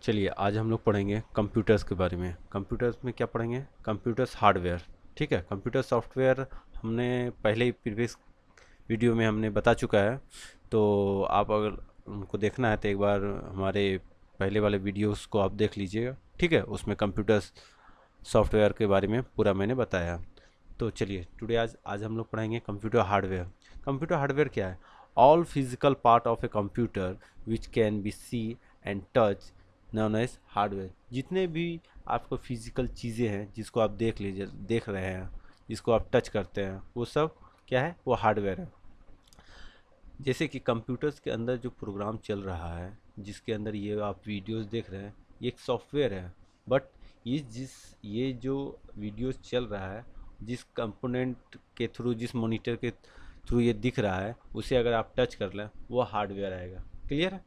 चलिए आज हम लोग पढ़ेंगे कंप्यूटर्स के बारे में। कंप्यूटर्स में क्या पढ़ेंगे? Computers hardware. ठीक है, कंप्यूटर सॉफ्टवेयर हमने पहले ही प्रीवियस वीडियो में हमने बता चुका है। तो आप अगर उनको देखना है तो एक बार हमारे पहले वाले वीडियोस को आप देख लीजिएगा। ठीक है, उसमें कंप्यूटर्स सॉफ्टवेयर के बारे में पूरा मैंने बताया। तो चलिए टुडे आज आज हम लोग पढ़ेंगे कंप्यूटर हार्डवेयर। कंप्यूटर हार्डवेयर क्या है? All physical part of a computer which can be see and touch known as hardware. जितने भी आपको फिजिकल चीज़ें हैं जिसको आप देख रहे हैं, जिसको आप टच करते हैं, वो सब क्या है? वो हार्डवेयर है। जैसे कि कंप्यूटर्स के अंदर जो प्रोग्राम चल रहा है, जिसके अंदर ये आप वीडियोस देख रहे हैं, ये एक सॉफ्टवेयर है। बट ये जो वीडियोस चल रहा है, जिस कंपोनेंट के थ्रू, जिस मॉनिटर के थ्रू ये दिख रहा है, उसे अगर आप टच कर लें वो हार्डवेयर आएगा। क्लियर है?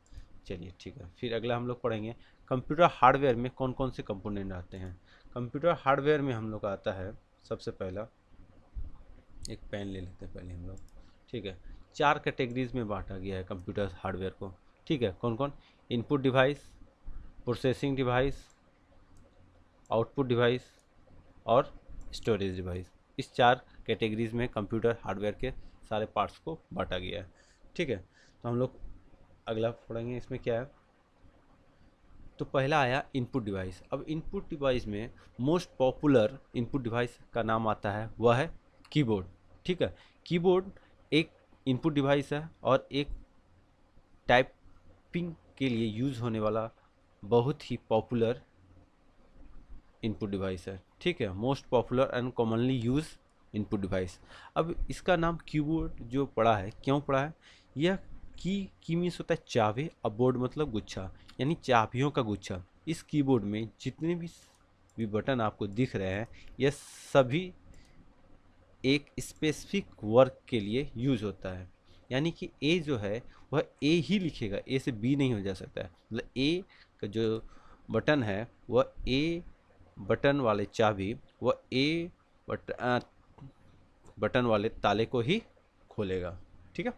चलिए ठीक है, फिर अगला हम लोग पढ़ेंगे कंप्यूटर हार्डवेयर में कौन कौन से कंपोनेंट आते हैं। कंप्यूटर हार्डवेयर में हम लोग आता है, सबसे पहला एक पेन ले लेते हैं पहले हम लोग। ठीक है, 4 कैटेगरीज में बांटा गया है कंप्यूटर हार्डवेयर को। ठीक है, कौन कौन? Input device, processing device, output device और स्टोरेज डिवाइस। इस 4 कैटेगरीज में कंप्यूटर हार्डवेयर के सारे पार्ट्स को बांटा गया है। ठीक है, तो हम लोग अगला पढ़ेंगे, इसमें क्या है। तो पहला आया इनपुट डिवाइस। अब इनपुट डिवाइस में मोस्ट पॉपुलर इनपुट डिवाइस का नाम आता है, वह है कीबोर्ड। ठीक है, कीबोर्ड एक इनपुट डिवाइस है और एक टाइपिंग के लिए यूज़ होने वाला बहुत ही पॉपुलर इनपुट डिवाइस है। ठीक है, most popular and commonly use input device. अब इसका नाम कीबोर्ड जो पड़ा है, क्यों पड़ा है? यह की मीन्स होता है चाबी, अब बोर्ड मतलब गुच्छा, यानी चाबियों का गुच्छा। इस कीबोर्ड में जितने भी बटन आपको दिख रहे हैं, यह सभी एक स्पेसिफिक वर्क के लिए यूज होता है। यानी कि ए जो है वह ए ही लिखेगा, ए से बी नहीं हो जा सकता है। मतलब ए का जो बटन है वह ए बटन वाले चाबी, वह ए बटन वाले ताले को ही खोलेगा। ठीक है,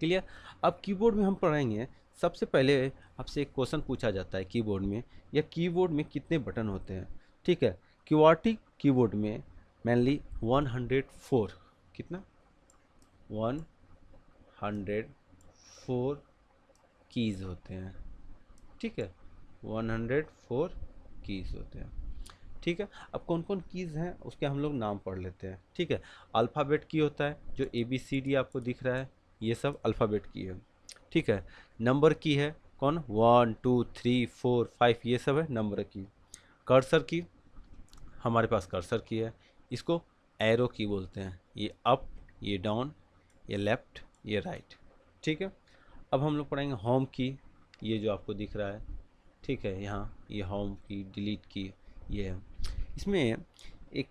क्लियर। अब कीबोर्ड में हम पढ़ेंगे, सबसे पहले आपसे एक क्वेश्चन पूछा जाता है कीबोर्ड में, या कीबोर्ड में कितने बटन होते हैं। ठीक है, क्यूआरटी कीबोर्ड में मेनली 104, कितना? 104 कीज होते हैं। ठीक है, 104 कीज होते हैं। ठीक है, अब कौन कौन कीज़ हैं उसके हम लोग नाम पढ़ लेते हैं। ठीक है, अल्फ़ाबेट की होता है, जो ABCD आपको दिख रहा है, ये सब अल्फ़ाबेट की है। ठीक है, नंबर की है, कौन? 1 2 3 4 5, ये सब है नंबर की। कर्सर की, हमारे पास कर्सर की है, इसको एरो की बोलते हैं। ये अप, ये डाउन, ये लेफ्ट, ये राइट। ठीक है, अब हम लोग पढ़ेंगे होम की, ये जो आपको दिख रहा है। ठीक है, यहाँ ये होम की, डिलीट की, ये है। इसमें एक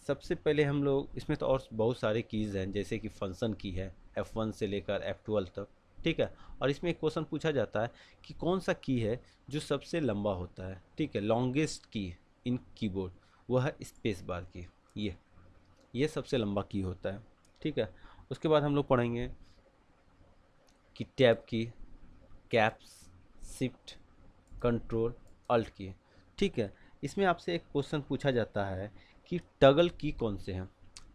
सबसे पहले हम लोग, इसमें तो और बहुत सारे कीज़ हैं, जैसे कि फंक्शन की है, F1 से लेकर F12 तक। ठीक है, और इसमें एक क्वेश्चन पूछा जाता है कि कौन सा की है जो सबसे लंबा होता है। ठीक है, लॉन्गेस्ट की इन कीबोर्ड, वह है स्पेस बार की। ये सबसे लंबा की होता है। ठीक है, उसके बाद हम लोग पढ़ेंगे कि टैब की, कैप्स, शिफ्ट, कंट्रोल, अल्ट की। ठीक है, इसमें आपसे एक क्वेश्चन पूछा जाता है कि टगल की कौन से हैं।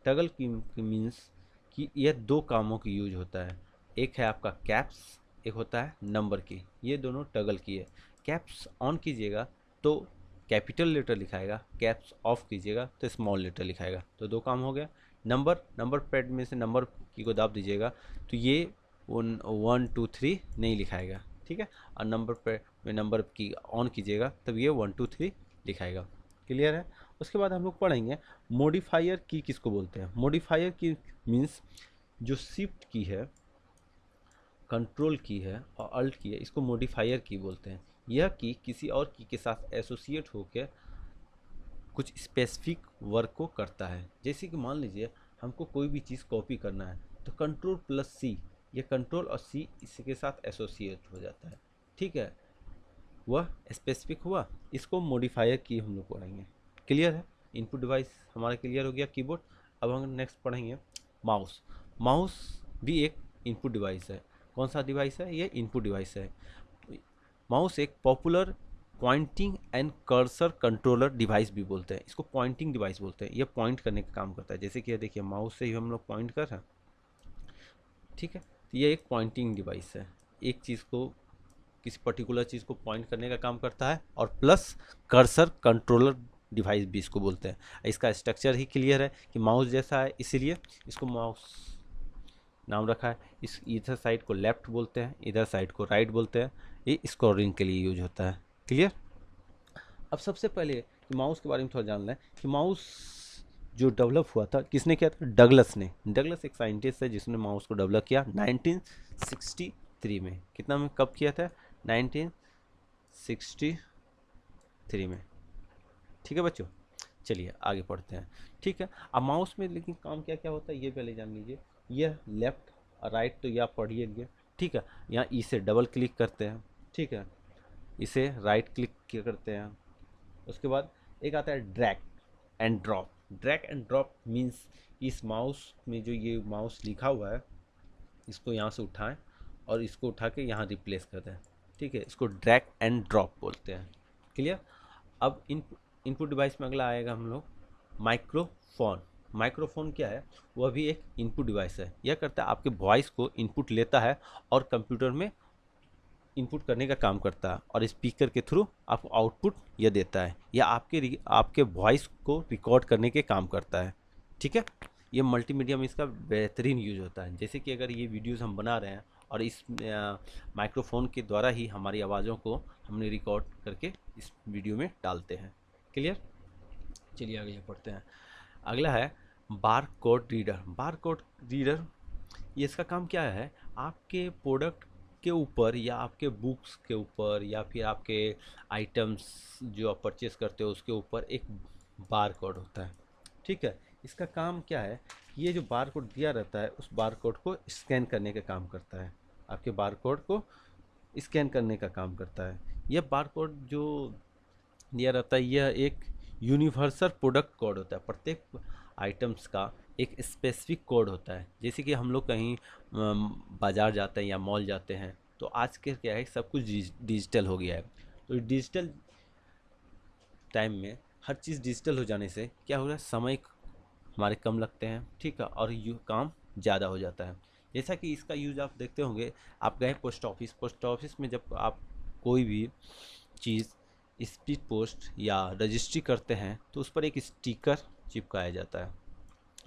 टगल की मीन्स कि यह 2 कामों की यूज होता है। एक है आपका कैप्स, एक होता है नंबर की। ये दोनों टगल की है। कैप्स ऑन कीजिएगा तो कैपिटल लेटर लिखाएगा, कैप्स ऑफ कीजिएगा तो स्मॉल लेटर लिखाएगा। तो 2 काम हो गया। नंबर पैड में से नंबर की को दाब दीजिएगा तो ये 1 2 3 नहीं लिखाएगा। ठीक है, और नंबर पे में नंबर की ऑन कीजिएगा तब ये 1 2 3 दिखाएगा। क्लियर है? उसके बाद हम लोग पढ़ेंगे मॉडिफायर की किसको बोलते हैं। मॉडिफायर की मीन्स जो शिफ्ट की है, कंट्रोल की है और अल्ट की है, इसको मॉडिफायर की बोलते हैं। यह की किसी और की के साथ एसोसिएट होकर कुछ स्पेसिफिक वर्क को करता है। जैसे कि मान लीजिए हमको कोई भी चीज़ कॉपी करना है तो कंट्रोल प्लस सी, ये कंट्रोल और सी इसके साथ एसोसिएट हो जाता है। ठीक है, वह स्पेसिफिक हुआ, इसको मॉडिफायर की हम लोग पढ़ेंगे। क्लियर है? इनपुट डिवाइस हमारा क्लियर हो गया, कीबोर्ड। अब हम नेक्स्ट पढ़ेंगे माउस। माउस भी एक इनपुट डिवाइस है। कौन सा डिवाइस है? ये इनपुट डिवाइस है। माउस एक popular pointing and cursor controller device भी बोलते हैं, इसको पॉइंटिंग डिवाइस बोलते हैं। ये पॉइंट करने का काम करता है, जैसे कि ये देखिए माउस से ही हम लोग पॉइंट कर रहे हैं, ठीक है। तो ये एक पॉइंटिंग डिवाइस है, एक चीज़ को, किसी पर्टिकुलर चीज़ को पॉइंट करने का काम करता है। और प्लस कर्सर कंट्रोलर डिवाइस भी इसको बोलते हैं। इसका स्ट्रक्चर ही क्लियर है कि माउस जैसा है, इसीलिए इसको माउस नाम रखा है। इस इधर साइड को लेफ्ट बोलते हैं, इधर साइड को राइट बोलते हैं। ये स्कोरिंग के लिए यूज होता है। क्लियर। अब सबसे पहले कि माउस के बारे में थोड़ा जान लें कि माउस जो डेवलप हुआ था किसने किया था? डगलस ने। डगलस एक साइंटिस्ट है जिसने माउस को डेवलप किया 1963 में। कितना में, कब किया था? 1963 में। ठीक है बच्चों, चलिए आगे पढ़ते हैं। ठीक है, अब माउस में लेकिन काम क्या क्या होता है ये पहले जान लीजिए। यह लेफ्ट और राइट तो यह पढ़िए लिए, ठीक है। यहाँ ई से डबल क्लिक करते हैं, ठीक है। इसे राइट क्लिक करते हैं। उसके बाद एक आता है drag and drop. Drag and drop means इस माउस में जो ये माउस लिखा हुआ है इसको यहाँ से उठाएं और इसको उठा के यहाँ रिप्लेस कर दें, ठीक है। इसको ड्रैग एंड ड्रॉप बोलते हैं। क्लियर। अब इनपुट डिवाइस में अगला आएगा हम लोग माइक्रोफोन। माइक्रोफोन क्या है? वह भी एक इनपुट डिवाइस है। यह करता है आपके वॉइस को इनपुट लेता है और कंप्यूटर में इनपुट करने का काम करता है और स्पीकर के थ्रू आपको आउटपुट यह देता है। यह आपके वॉइस को रिकॉर्ड करने के काम करता है, ठीक है। ये मल्टीमीडिया में इसका बेहतरीन यूज होता है। जैसे कि अगर ये वीडियोस हम बना रहे हैं और इस माइक्रोफोन के द्वारा ही हमारी आवाज़ों को हमने रिकॉर्ड करके इस वीडियो में डालते हैं। क्लियर। चलिए आगे पढ़ते हैं। अगला है bar code reader. Bar code reader, ये इसका काम क्या है? आपके प्रोडक्ट के ऊपर या आपके बुक्स के ऊपर या फिर आपके आइटम्स जो आप परचेस करते हो उसके ऊपर एक बार कोड होता है, ठीक है। इसका काम क्या है? ये जो बार कोड दिया रहता है उस बार कोड को स्कैन करने का काम करता है। आपके बार कोड को स्कैन करने का काम करता है। यह बार कोड जो दिया रहता है यह एक यूनिवर्सल प्रोडक्ट कोड होता है। प्रत्येक आइटम्स का एक स्पेसिफिक कोड होता है। जैसे कि हम लोग कहीं बाज़ार जाते हैं या मॉल जाते हैं तो आज के क्या है, सब कुछ डिजिटल हो गया है। तो डिजिटल टाइम में हर चीज़ डिजिटल हो जाने से क्या हो रहा है, समय हमारे कम लगते हैं, ठीक है, और यू काम ज़्यादा हो जाता है। जैसा कि इसका यूज़ आप देखते होंगे, आप गए पोस्ट ऑफिस, पोस्ट ऑफिस में जब आप कोई भी चीज़ स्पीड पोस्ट या रजिस्ट्री करते हैं तो उस पर एक स्टिकर चिपकाया जाता है।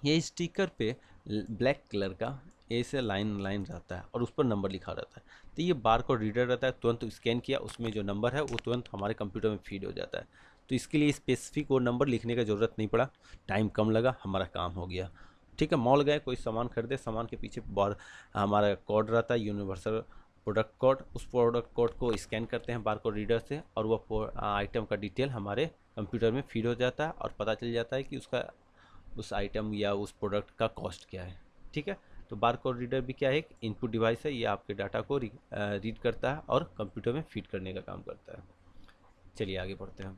ये स्टिकर पे ब्लैक कलर का ऐसे लाइन लाइन रहता है और उस पर नंबर लिखा रहता है। तो ये बार कोड रीडर रहता है, तुरंत स्कैन किया उसमें जो नंबर है वो तुरंत हमारे कंप्यूटर में फीड हो जाता है। तो इसके लिए स्पेसिफिक वो नंबर लिखने का ज़रूरत नहीं पड़ा, टाइम कम लगा, हमारा काम हो गया, ठीक है। मॉल गए, कोई सामान खरीदे, सामान के पीछे बार हमारा कोड रहता है, यूनिवर्सल प्रोडक्ट कोड। उस प्रोडक्ट कोड को स्कैन करते हैं बार कोड रीडर से और वह आइटम का डिटेल हमारे कंप्यूटर में फीड हो जाता है और पता चल जाता है कि उस आइटम या उस प्रोडक्ट का कॉस्ट क्या है, ठीक है। तो बार कोड रीडर भी क्या है, एक इनपुट डिवाइस है। ये आपके डाटा को रीड करता है और कंप्यूटर में फीड करने का काम करता है। चलिए आगे बढ़ते हैं।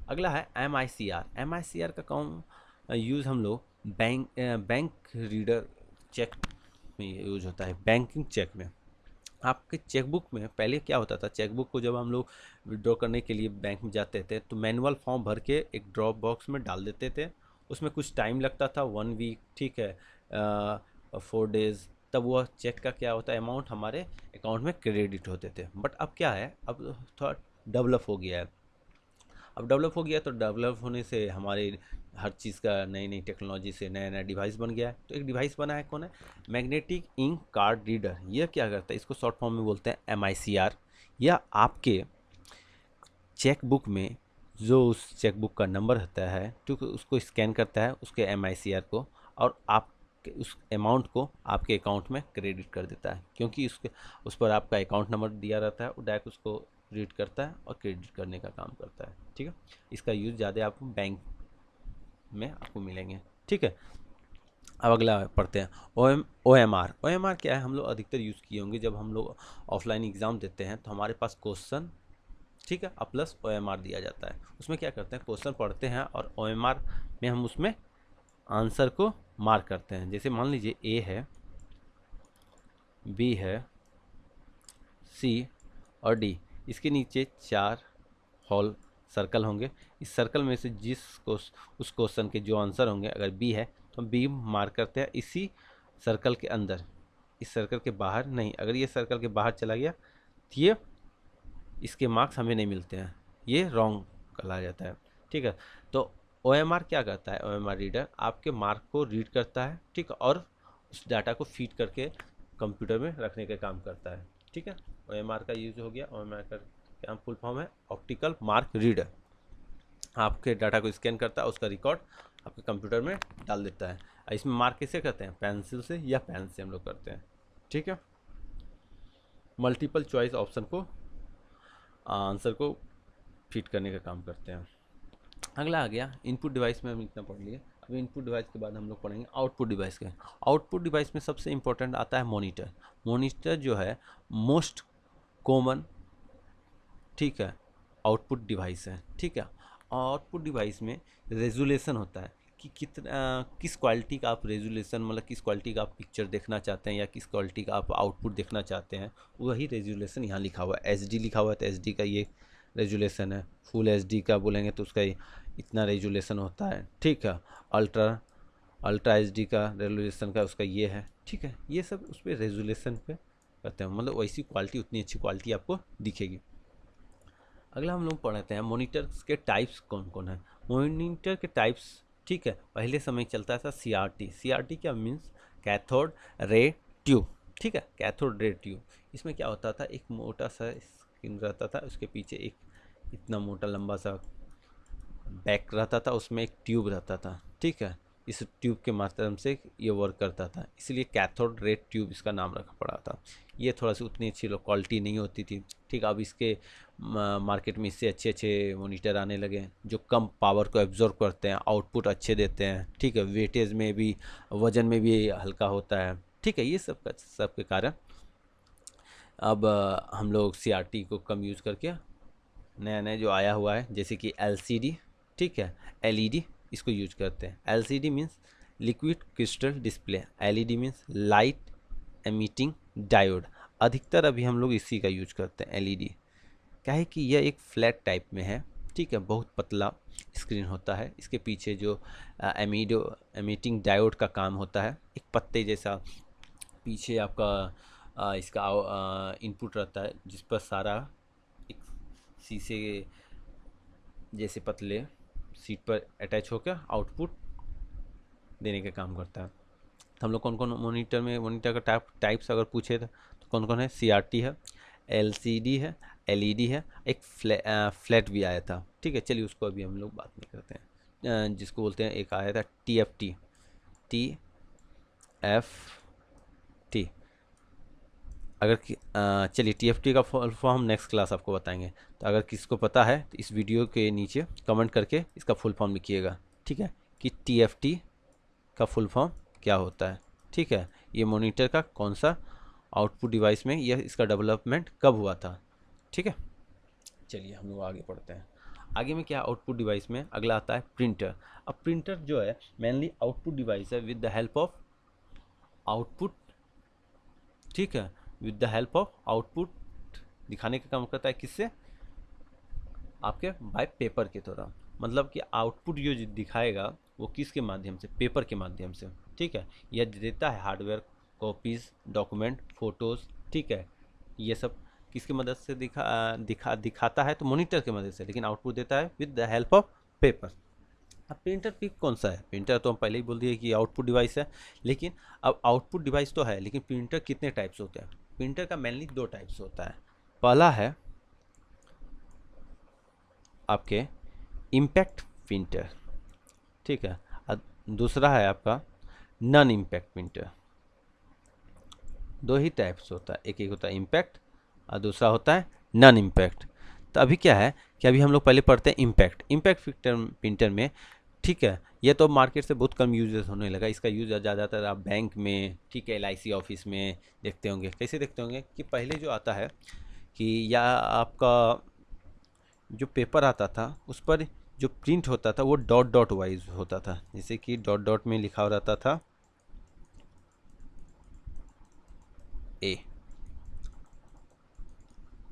अगला है MICR। MICR का काम यूज़ हम लोग बैंक रीडर चेक में यूज होता है। बैंकिंग चेक में आपके चेकबुक में पहले क्या होता था, चेकबुक को जब हम लोग विड्रॉ करने के लिए बैंक में जाते थे तो मैनुअल फॉर्म भर के एक ड्रॉप बॉक्स में डाल देते थे। उसमें कुछ टाइम लगता था, 1 वीक, ठीक है, 4 डेज। तब वह चेक का क्या होता है, अमाउंट हमारे अकाउंट में क्रेडिट होते थे। बट अब क्या है, अब थोड़ा डेवलप हो गया है। अब डेवलप हो गया तो डेवलप होने से हमारे हर चीज़ का नई नई टेक्नोलॉजी से नया नया डिवाइस बन गया है। तो एक डिवाइस बना है, कौन है? Magnetic ink card reader. यह क्या करता है, इसको शॉर्ट फॉर्म में बोलते हैं MICR। यह आपके चेकबुक में जो उस चेकबुक का नंबर रहता है, क्योंकि उसको स्कैन करता है उसके MICR को, और आप उस अमाउंट को आपके अकाउंट में क्रेडिट कर देता है। क्योंकि उस पर आपका अकाउंट नंबर दिया रहता है, वो डायरेक्ट उसको रीड करता है और क्रेडिट करने का काम करता है, ठीक है। इसका यूज़ ज़्यादा आपको बैंक में आपको मिलेंगे, ठीक है। अब अगला पढ़ते हैं OMR। OMR क्या है, हम लोग अधिकतर यूज़ किए होंगे जब हम लोग ऑफलाइन एग्ज़ाम देते हैं तो हमारे पास क्वेश्चन, ठीक है, और प्लस OMR दिया जाता है। उसमें क्या करते हैं, क्वेश्चन पढ़ते हैं और OMR में हम उसमें आंसर को मार्क करते हैं। जैसे मान लीजिए A है, B है, C और D, इसके नीचे 4 हॉल सर्कल होंगे। इस सर्कल में से उस क्वेश्चन के जो आंसर होंगे, अगर बी है तो बी मार्क करते हैं इसी सर्कल के अंदर, इस सर्कल के बाहर नहीं। अगर ये सर्कल के बाहर चला गया तो ये इसके मार्क्स हमें नहीं मिलते हैं, ये रॉन्ग कहा जाता है। ठीक है, तो OMR क्या करता है, OMR रीडर आपके मार्क को रीड करता है, ठीक है, और उस डाटा को फीड करके कंप्यूटर में रखने का काम करता है। ठीक है, OMR का यूज हो गया। OMR का क्या फुल फॉर्म है, ऑप्टिकल मार्क रीडर। आपके डाटा को स्कैन करता है, उसका रिकॉर्ड आपके कंप्यूटर में डाल देता है। इसमें मार्क कैसे करते हैं, पेंसिल से या पेन से हम लोग करते हैं। ठीक है, मल्टीपल चॉइस ऑप्शन को आंसर को फिट करने का काम करते हैं। अगला आ गया इनपुट डिवाइस में हम इतना पढ़ लिए। अब इनपुट डिवाइस के बाद हम लोग पढ़ेंगे आउटपुट डिवाइस के। आउटपुट डिवाइस में सबसे इंपॉर्टेंट आता है मॉनिटर। मॉनिटर जो है मोस्ट कॉमन, ठीक है, आउटपुट डिवाइस है। ठीक है, आउटपुट डिवाइस में रेजुलेशन होता है कि किस क्वालिटी का आप रेजुलेशन, मतलब किस क्वालिटी का आप पिक्चर देखना चाहते हैं या किस क्वालिटी का आप आउटपुट देखना चाहते हैं, वही रेजुलेशन यहाँ लिखा हुआ है। HD लिखा हुआ है तो HD का ये रेजुलेशन है। फुल HD का बोलेंगे तो उसका इतना रेजुलेशन होता है। ठीक है, अल्ट्रा HD का रेजुलेशन का उसका ये है। ठीक है, ये सब उस पर रेजुलेशन पे करते हैं, मतलब वैसी क्वालिटी, उतनी अच्छी क्वालिटी आपको दिखेगी। अगला हम लोग पढ़ते हैं मॉनिटर के टाइप्स कौन कौन है। मॉनिटर के टाइप्स, ठीक है, पहले समय चलता था CRT। CRT क्या मीन्स, कैथोड रे ट्यूब। ठीक है, कैथोड रे ट्यूब। इसमें क्या होता था, एक मोटा सा स्क्रीन रहता था, उसके पीछे एक इतना मोटा लंबा सा बैक रहता था, उसमें एक ट्यूब रहता था। ठीक है, इस ट्यूब के माध्यम से ये वर्क करता था, इसलिए कैथोड रे ट्यूब इसका नाम रखा पड़ा था। ये थोड़ा सी उतनी अच्छी क्वालिटी नहीं होती थी। ठीक, अब इसके मार्केट में इससे अच्छे अच्छे मॉनिटर आने लगे जो कम पावर को एब्जॉर्ब करते हैं, आउटपुट अच्छे देते हैं। ठीक है, वेटेज में भी, वजन में भी हल्का होता है। ठीक है, ये सब के कारण अब हम लोग CRT को कम यूज़ करके नया नया जो आया हुआ है, जैसे कि LCD, ठीक है, LED, इसको यूज करते हैं। LCD means liquid crystal display, LED means light emitting diode. अधिकतर अभी हम लोग इसी का यूज करते हैं LED। क्या है कि यह एक फ्लैट टाइप में है। ठीक है, बहुत पतला स्क्रीन होता है, इसके पीछे जो एमिटिंग डायोड का काम होता है, एक पत्ते जैसा पीछे आपका इसका इनपुट रहता है, जिस पर सारा एक शीशे जैसे पतले सीट पर अटैच होकर आउटपुट देने का काम करता है। तो हम लोग कौन कौन मॉनिटर का टाइप्स अगर पूछे तो कौन कौन है, CRT है, LCD है, LED है, एक फ्लैट भी आया था। ठीक है, चलिए उसको अभी हम लोग बात नहीं करते हैं। जिसको बोलते हैं, एक आया था TFT, TFT। अगर चलिए TFT का फुल फॉर्म नेक्स्ट क्लास आपको बताएंगे। तो अगर किसको पता है तो इस वीडियो के नीचे कमेंट करके इसका फुल फॉर्म लिखिएगा। ठीक है, कि TFT का फुल फॉर्म क्या होता है। ठीक है, ये मॉनिटर का कौन सा आउटपुट डिवाइस में यह इसका डेवलपमेंट कब हुआ था। ठीक है, चलिए हम लोग आगे पढ़ते हैं। आगे में क्या आउटपुट डिवाइस में अगला आता है प्रिंटर। अब प्रिंटर जो है मेनली आउटपुट डिवाइस है with the help of output. ठीक है, with the help of output दिखाने का काम करता है, किससे, आपके बाय पेपर के द्वारा। मतलब कि आउटपुट जो दिखाएगा वो किसके माध्यम से, पेपर के माध्यम से। ठीक है, यह देता है हार्डवेयर, कॉपीज, डॉक्यूमेंट, फोटोज। ठीक है, ये सब किसकी मदद से दिखाता है, तो मॉनिटर की मदद से, लेकिन आउटपुट देता है with the help of paper. अब प्रिंटर भी कौन सा है, प्रिंटर तो हम पहले ही बोल दिए कि आउटपुट डिवाइस है। लेकिन अब आउटपुट डिवाइस तो है, लेकिन प्रिंटर कितने टाइप्स होते हैं। प्रिंटर का मेनली 2 टाइप्स होता है। पहला है आपके इम्पैक्ट प्रिंटर। ठीक है, और दूसरा है आपका नॉन इम्पैक्ट प्रिंटर। 2 ही टाइप्स होता है, एक होता है इम्पैक्ट और दूसरा होता है नॉन इम्पैक्ट। तो अभी क्या है कि अभी हम लोग पहले पढ़ते हैं इम्पैक्ट प्रिंटर में। ठीक है, ये तो मार्केट से बहुत कम यूजेस होने लगा। इसका यूज ज़्यादातर आप बैंक में, ठीक है, LIC ऑफिस में देखते होंगे। कैसे देखते होंगे कि पहले जो आता है कि या आपका जो पेपर आता था उस पर जो प्रिंट होता था वो डॉट डॉट वाइज होता था, जैसे कि डॉट डॉट में लिखा हो रहता था A।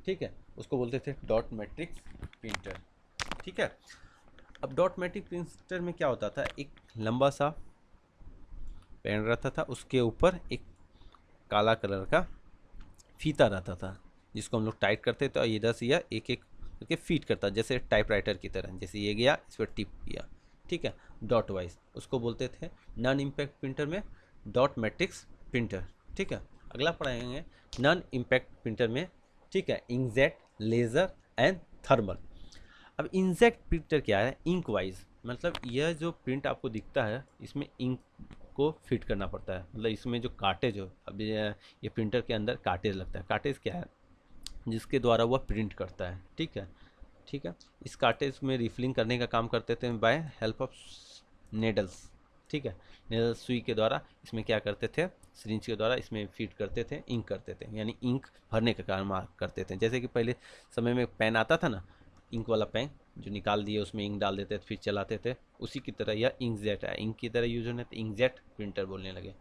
ठीक है, उसको बोलते थे डॉट मैट्रिक्स प्रिंटर, ठीक है। अब डॉट मैट्रिक प्रिंटर में क्या होता था, एक लंबा सा पेन रहता था, उसके ऊपर एक काला कलर का फीता रहता था जिसको हम लोग टाइट करते थे और इधर से यह एक एक करके फीड करता, जैसे टाइपराइटर की तरह, जैसे ये गया इस पर टिप किया, ठीक है, डॉट वाइज, उसको बोलते थे नॉन इम्पैक्ट प्रिंटर में डॉट मैट्रिक्स प्रिंटर, ठीक है। अगला पढ़ाएंगे नॉन इम्पैक्ट प्रिंटर में, ठीक है, इंकजेट, लेज़र एंड थर्मल। अब इंकजेट प्रिंटर क्या है, इंक वाइज, मतलब यह जो प्रिंट आपको दिखता है इसमें इंक को फिट करना पड़ता है, मतलब इसमें जो कार्टेज हो, अब ये प्रिंटर के अंदर कार्टेज लगता है। कार्टेज क्या है, जिसके द्वारा वह प्रिंट करता है, ठीक है, ठीक है। इस कार्टेज में रिफिलिंग करने का काम करते थे बाय हेल्प ऑफ नेडल्स, ठीक है। नेडल सुई के द्वारा इसमें क्या करते थे, सिरिंज के द्वारा इसमें फीड करते थे, इंक करते थे, यानी इंक भरने का काम करते थे। जैसे कि पहले समय में पेन आता था ना, इंक वाला पेन जो निकाल दिए उसमें इंक डाल देते थे फिर चलाते थे, उसी की तरह यह इंकजेट है, इंक की तरह यूज होने तो इंकजेट प्रिंटर बोलने लगे।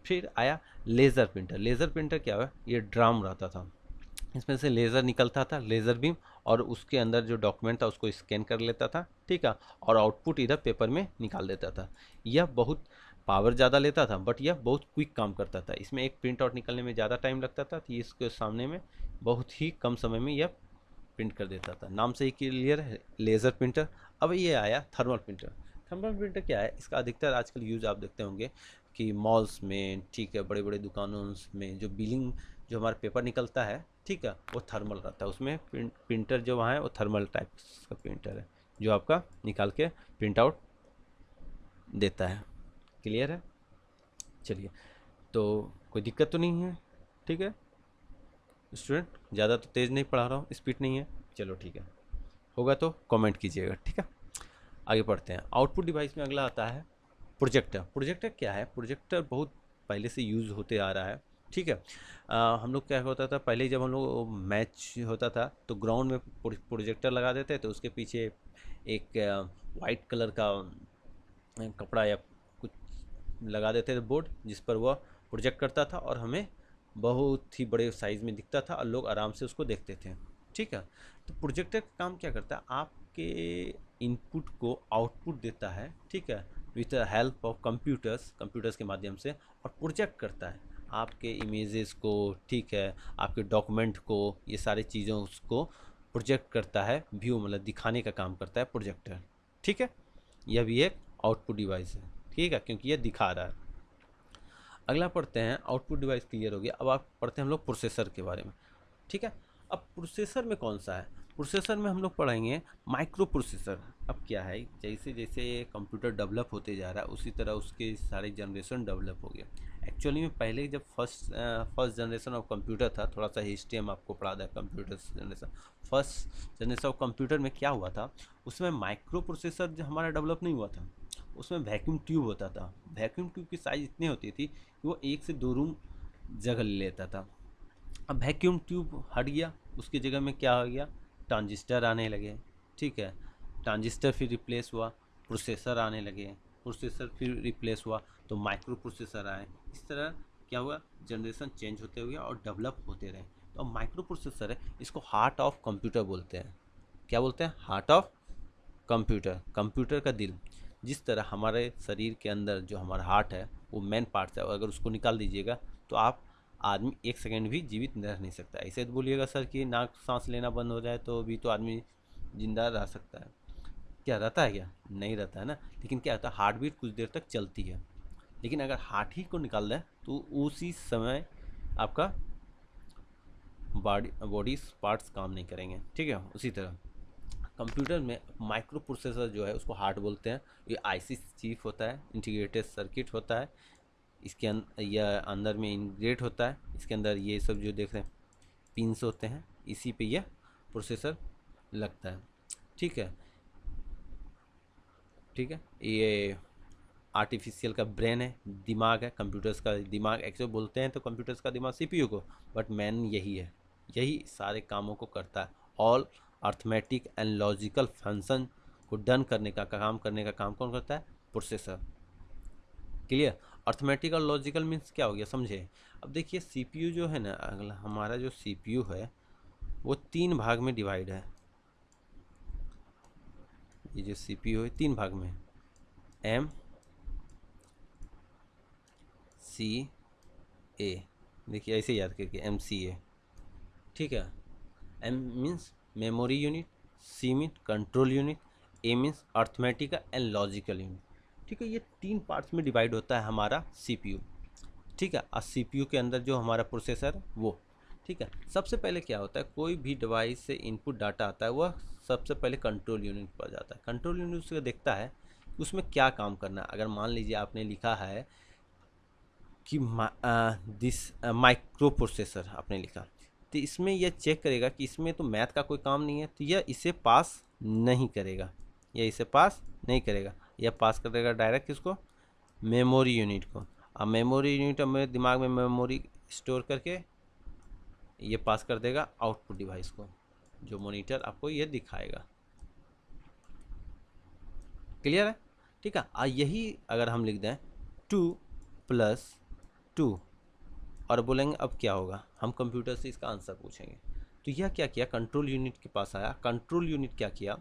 फिर आया लेज़र प्रिंटर। लेज़र प्रिंटर क्या हुआ, ये ड्राम रहता था, इसमें से लेज़र निकलता था, लेज़र बीम, और उसके अंदर जो डॉक्यूमेंट था उसको स्कैन कर लेता था, ठीक है, और आउटपुट इधर पेपर में निकाल देता था। यह बहुत पावर ज़्यादा लेता था बट यह बहुत क्विक काम करता था, इसमें एक प्रिंट आउट निकलने में ज़्यादा टाइम लगता था, तो इसके सामने में बहुत ही कम समय में यह प्रिंट कर देता था। नाम से ही क्लियर है, लेज़र प्रिंटर। अब ये आया थर्मल प्रिंटर। थर्मल प्रिंटर क्या है, इसका अधिकतर आजकल यूज़ आप देखते होंगे कि मॉल्स में, ठीक है, बड़े बड़े दुकानों में जो बिलिंग, जो हमारा पेपर निकलता है, ठीक है, वो थर्मल रहता है, उसमें प्रिंटर जो वहाँ है वो थर्मल टाइप का प्रिंटर है जो आपका निकाल के प्रिंट आउट देता है। क्लियर है, चलिए, तो कोई दिक्कत तो नहीं है, ठीक है स्टूडेंट, ज़्यादा तो तेज़ नहीं पढ़ा रहा हूँ, स्पीड नहीं है, चलो ठीक है, होगा तो कमेंट कीजिएगा, ठीक है। आगे पढ़ते हैं। आउटपुट डिवाइस में अगला आता है प्रोजेक्टर। प्रोजेक्टर क्या है, प्रोजेक्टर बहुत पहले से यूज़ होते आ रहा है, ठीक है। हम लोग क्या होता था पहले, जब हम लोग मैच होता था तो ग्राउंड में प्रोजेक्टर लगा देते तो उसके पीछे एक वाइट कलर का कपड़ा या कुछ लगा देते थे बोर्ड, जिस पर वह प्रोजेक्ट करता था और हमें बहुत ही बड़े साइज़ में दिखता था और लोग आराम से उसको देखते थे, ठीक है। तो प्रोजेक्टर का काम क्या करता है, आपके इनपुट को आउटपुट देता है, ठीक है, with the help of computers के माध्यम से, और प्रोजेक्ट करता है आपके इमेजेस को, ठीक है, आपके डॉक्यूमेंट को, ये सारी चीज़ों उसको प्रोजेक्ट करता है, व्यू मतलब दिखाने का काम करता है प्रोजेक्टर, ठीक है। यह भी एक आउटपुट डिवाइस है, ठीक है, क्योंकि यह दिखा रहा है। अगला पढ़ते हैं, आउटपुट डिवाइस क्लियर हो गया, अब आप पढ़ते हैं हम लोग प्रोसेसर के बारे में, ठीक है। अब प्रोसेसर में कौन सा है, प्रोसेसर में हम लोग पढ़ेंगे माइक्रो प्रोसेसर। अब क्या है, जैसे जैसे कंप्यूटर डेवलप होते जा रहा है उसी तरह उसके सारे जनरेशन डेवलप हो गया। एक्चुअली में पहले जब फर्स्ट जनरेशन ऑफ कंप्यूटर था, थोड़ा सा हिस्ट्री हम आपको पढ़ा दें, computer generation, first generation of computer में क्या हुआ था, उसमें माइक्रो प्रोसेसर जो हमारा डेवलप नहीं हुआ था, उसमें वैक्यूम ट्यूब होता था। वैक्यूम ट्यूब की साइज़ इतनी होती थी कि वो 1 से 2 रूम जगह ले लेता था। अब वैक्यूम ट्यूब हट गया, उसकी जगह में क्या हो गया, ट्रांजिस्टर आने लगे, ठीक है, ट्रांजिस्टर फिर रिप्लेस हुआ, प्रोसेसर आने लगे, प्रोसेसर फिर रिप्लेस हुआ तो माइक्रो प्रोसेसर आए। इस तरह क्या हुआ, जनरेशन चेंज होते हुए और डेवलप होते रहे। तो माइक्रो प्रोसेसर है, इसको हार्ट ऑफ कंप्यूटर बोलते हैं। क्या बोलते हैं, हार्ट ऑफ कंप्यूटर, कंप्यूटर का दिल। जिस तरह हमारे शरीर के अंदर जो हमारा हार्ट है वो मेन पार्ट है, अगर उसको निकाल दीजिएगा तो आप आदमी 1 सेकेंड भी जीवित रह नहीं सकता। ऐसे तो बोलिएगा सर कि नाक सांस लेना बंद हो जाए तो भी तो आदमी जिंदा रह सकता है, क्या रहता है, क्या नहीं रहता है ना। लेकिन क्या होता है, हार्ट बीट कुछ देर तक चलती है, लेकिन अगर हार्ट ही को निकाल दें तो उसी समय आपका बॉडी पार्ट्स काम नहीं करेंगे, ठीक है। उसी तरह कंप्यूटर में माइक्रो प्रोसेसर जो है उसको हार्ट बोलते हैं। ये आईसी चिप होता है, इंटीग्रेटेड सर्किट होता है, इसके यह अंदर में इंटीग्रेट होता है, इसके अंदर ये सब जो देख रहे हैं पिंस होते हैं, इसी पे यह प्रोसेसर लगता है, ठीक है, ठीक है। ये आर्टिफिशियल का ब्रेन है, दिमाग है, कंप्यूटर्स का दिमाग एक्चुअली बोलते हैं तो कंप्यूटर्स का दिमाग सीपीयू को, बट मैन यही है, यही सारे कामों को करता है। All arithmetic and logical function को डन करने का काम कौन करता है, प्रोसेसर। क्लियर, अर्थमेटिक और लॉजिकल मीन्स क्या हो गया, समझे। अब देखिए सीपीयू जो है ना, अगला हमारा जो सीपीयू है वो 3 भाग में डिवाइड है, ये जो CPU है 3 भाग में है, M C A, देखिए ऐसे याद करके MCA, ठीक है। M means memory unit, C means control unit, A means arithmetic and logical unit, ठीक है। ये 3 पार्ट्स में डिवाइड होता है हमारा CPU, ठीक है। और CPU के अंदर जो हमारा प्रोसेसर वो, ठीक है। सबसे पहले क्या होता है, कोई भी डिवाइस से इनपुट डाटा आता है वह सबसे पहले कंट्रोल यूनिट पर जाता है। कंट्रोल यूनिट से देखता है कि उसमें क्या काम करना है। अगर मान लीजिए आपने लिखा है कि दिस माइक्रो प्रोसेसर आपने लिखा, तो इसमें यह चेक करेगा कि इसमें तो मैथ का कोई काम नहीं है, तो यह इसे पास नहीं करेगा, यह इसे पास नहीं करेगा। यह पास करेगा डायरेक्ट किसको, मेमोरी यूनिट को। अब मेमोरी यूनिट मेरे दिमाग में मेमोरी स्टोर करके ये पास कर देगा आउटपुट डिवाइस को, जो मॉनिटर आपको ये दिखाएगा। क्लियर है, ठीक है। यही अगर हम लिख दें 2+2 और बोलेंगे अब क्या होगा, हम कंप्यूटर से इसका आंसर पूछेंगे। तो यह क्या किया, कंट्रोल यूनिट के पास आया। कंट्रोल यूनिट क्या किया,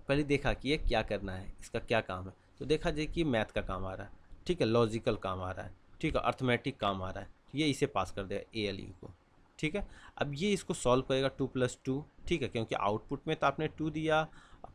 पहले देखा कि ये क्या करना है, इसका क्या काम है। तो देखा जाए कि मैथ का काम आ रहा है, ठीक है, लॉजिकल काम आ रहा है, ठीक है, अर्थमेटिक काम आ रहा है, तो ये इसे पास कर देगा ALU को, ठीक है। अब ये इसको सॉल्व करेगा 2+2, ठीक है, क्योंकि आउटपुट में तो आपने 2 दिया,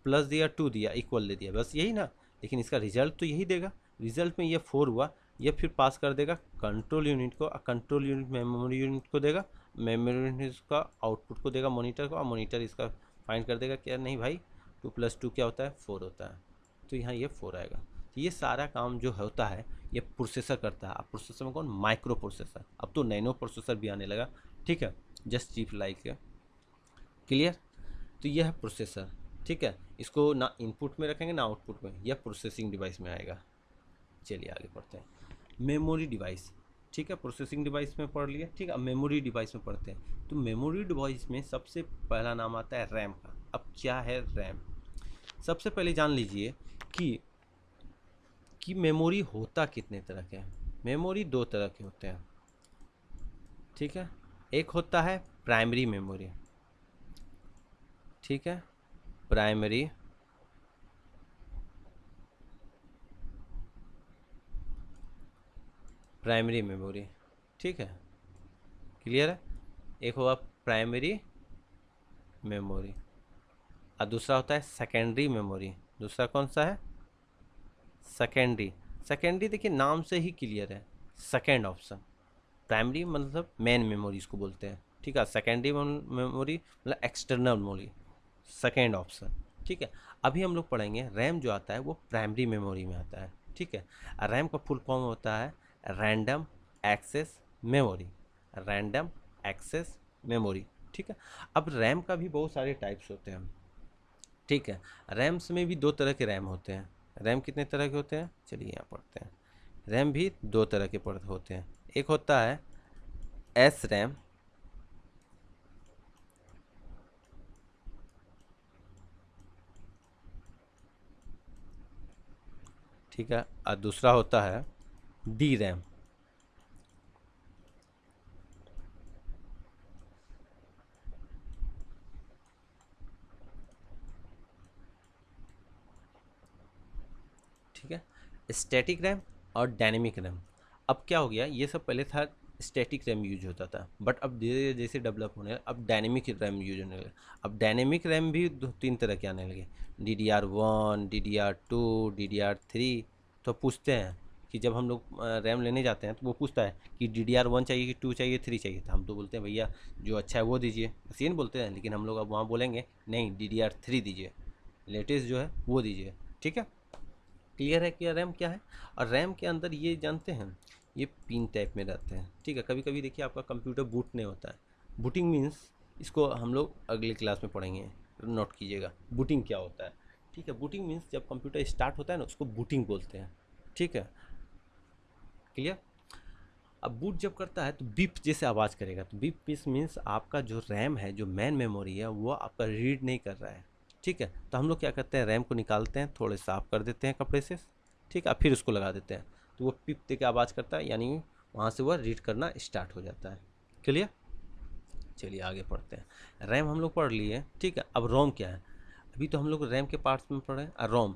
प्लस दिया, 2 दिया, इक्वल दे दिया, बस यही ना। लेकिन इसका रिजल्ट तो यही देगा, रिजल्ट में ये 4 हुआ, ये फिर पास कर देगा कंट्रोल यूनिट को, कंट्रोल यूनिट मेमोरी यूनिट को देगा, मेमोरी यूनिट इसका आउटपुट को देगा मॉनिटर को, और मॉनिटर इसका फाइंड कर देगा क्या, नहीं भाई 2+2 क्या होता है, 4 होता है, तो यहाँ ये 4 आएगा। तो ये सारा काम जो होता है ये प्रोसेसर करता है। अब प्रोसेसर में कौन, माइक्रो प्रोसेसर, अब तो नैनो प्रोसेसर भी आने लगा, ठीक है, जस्ट चीप लाइक है। क्लियर, तो यह है प्रोसेसर, ठीक है। इसको ना इनपुट में रखेंगे ना आउटपुट में, यह प्रोसेसिंग डिवाइस में आएगा। चलिए आगे पढ़ते हैं, मेमोरी डिवाइस, ठीक है। प्रोसेसिंग डिवाइस में पढ़ लिया, ठीक है। अब मेमोरी डिवाइस में पढ़ते हैं। तो मेमोरी डिवाइस में सबसे पहला नाम आता है रैम का। अब क्या है रैम, सबसे पहले जान लीजिए कि मेमोरी होता कितने तरह के हैं। मेमोरी 2 तरह के होते हैं, ठीक है। एक होता है प्राइमरी मेमोरी, ठीक है, प्राइमरी मेमोरी, ठीक है, क्लियर है। एक होगा प्राइमरी मेमोरी, और दूसरा होता है सेकेंडरी मेमोरी। दूसरा कौन सा है, सेकेंडरी। सेकेंडरी देखिए नाम से ही क्लियर है, सेकेंड ऑप्शन। प्राइमरी मतलब मेन मेमोरी इसको बोलते हैं, ठीक है। सेकेंडरी मेमोरी मतलब एक्सटर्नल मेमोरी, सेकेंड ऑप्शन, ठीक है। अभी हम लोग पढ़ेंगे रैम जो आता है वो प्राइमरी मेमोरी में आता है, ठीक है। रैम का फुल फॉर्म होता है random access memory, random access memory, ठीक है। अब रैम का भी बहुत सारे टाइप्स होते हैं, ठीक है। रैम्स में भी 2 तरह के रैम होते हैं। रैम कितने तरह के होते हैं, चलिए यहाँ पढ़ते हैं। रैम भी 2 तरह के होते हैं। एक होता है एस रैम, ठीक है, और दूसरा होता है डी रैम, ठीक है। स्टैटिक रैम और डायनेमिक रैम। अब क्या हो गया, ये सब पहले था स्टैटिक रैम यूज होता था, बट अब धीरे धीरे जैसे डेवलप होने लगा अब डायनेमिक रैम यूज होने लगा। अब डायनेमिक रैम भी 2-3 तरह के आने लगे, DDR1, DDR2, DDR3। तो पूछते हैं कि जब हम लोग रैम लेने जाते हैं तो वो पूछता है कि DDR1 चाहिए कि 2 चाहिए 3 चाहिए, तो हम तो बोलते हैं भैया जो अच्छा है वो दीजिए, बस ये नहीं बोलते हैं। लेकिन हम लोग अब वहाँ बोलेंगे नहीं DDR3 दीजिए, लेटेस्ट जो है वो दीजिए, ठीक है। क्लियर है कि रैम क्या है। और रैम के अंदर ये जानते हैं ये पिन टाइप में रहते हैं, ठीक है। कभी कभी देखिए आपका कंप्यूटर बूट नहीं होता है, बूटिंग मीन्स इसको हम लोग अगले क्लास में पढ़ेंगे, नोट कीजिएगा बूटिंग क्या होता है, ठीक है। बूटिंग मीन्स जब कंप्यूटर स्टार्ट होता है ना उसको बूटिंग बोलते हैं, ठीक है, क्लियर। अब बूट जब करता है तो बीप जैसे आवाज़ करेगा, तो बीप मीन्स आपका जो रैम है, जो मेन मेमोरी है, वो आपका रीड नहीं कर रहा है, ठीक है। तो हम लोग क्या करते हैं, रैम को निकालते हैं, थोड़े साफ कर देते हैं कपड़े से, ठीक है, फिर उसको लगा देते हैं, तो वो पिप दे के आवाज़ करता है, यानी वहाँ से वह रीड करना स्टार्ट हो जाता है। क्लियर, चलिए आगे पढ़ते हैं। रैम हम लोग पढ़ लिए, ठीक है। अब रोम क्या है, अभी तो हम लोग रैम के पार्ट्स में पढ़ रहे हैं, और रोम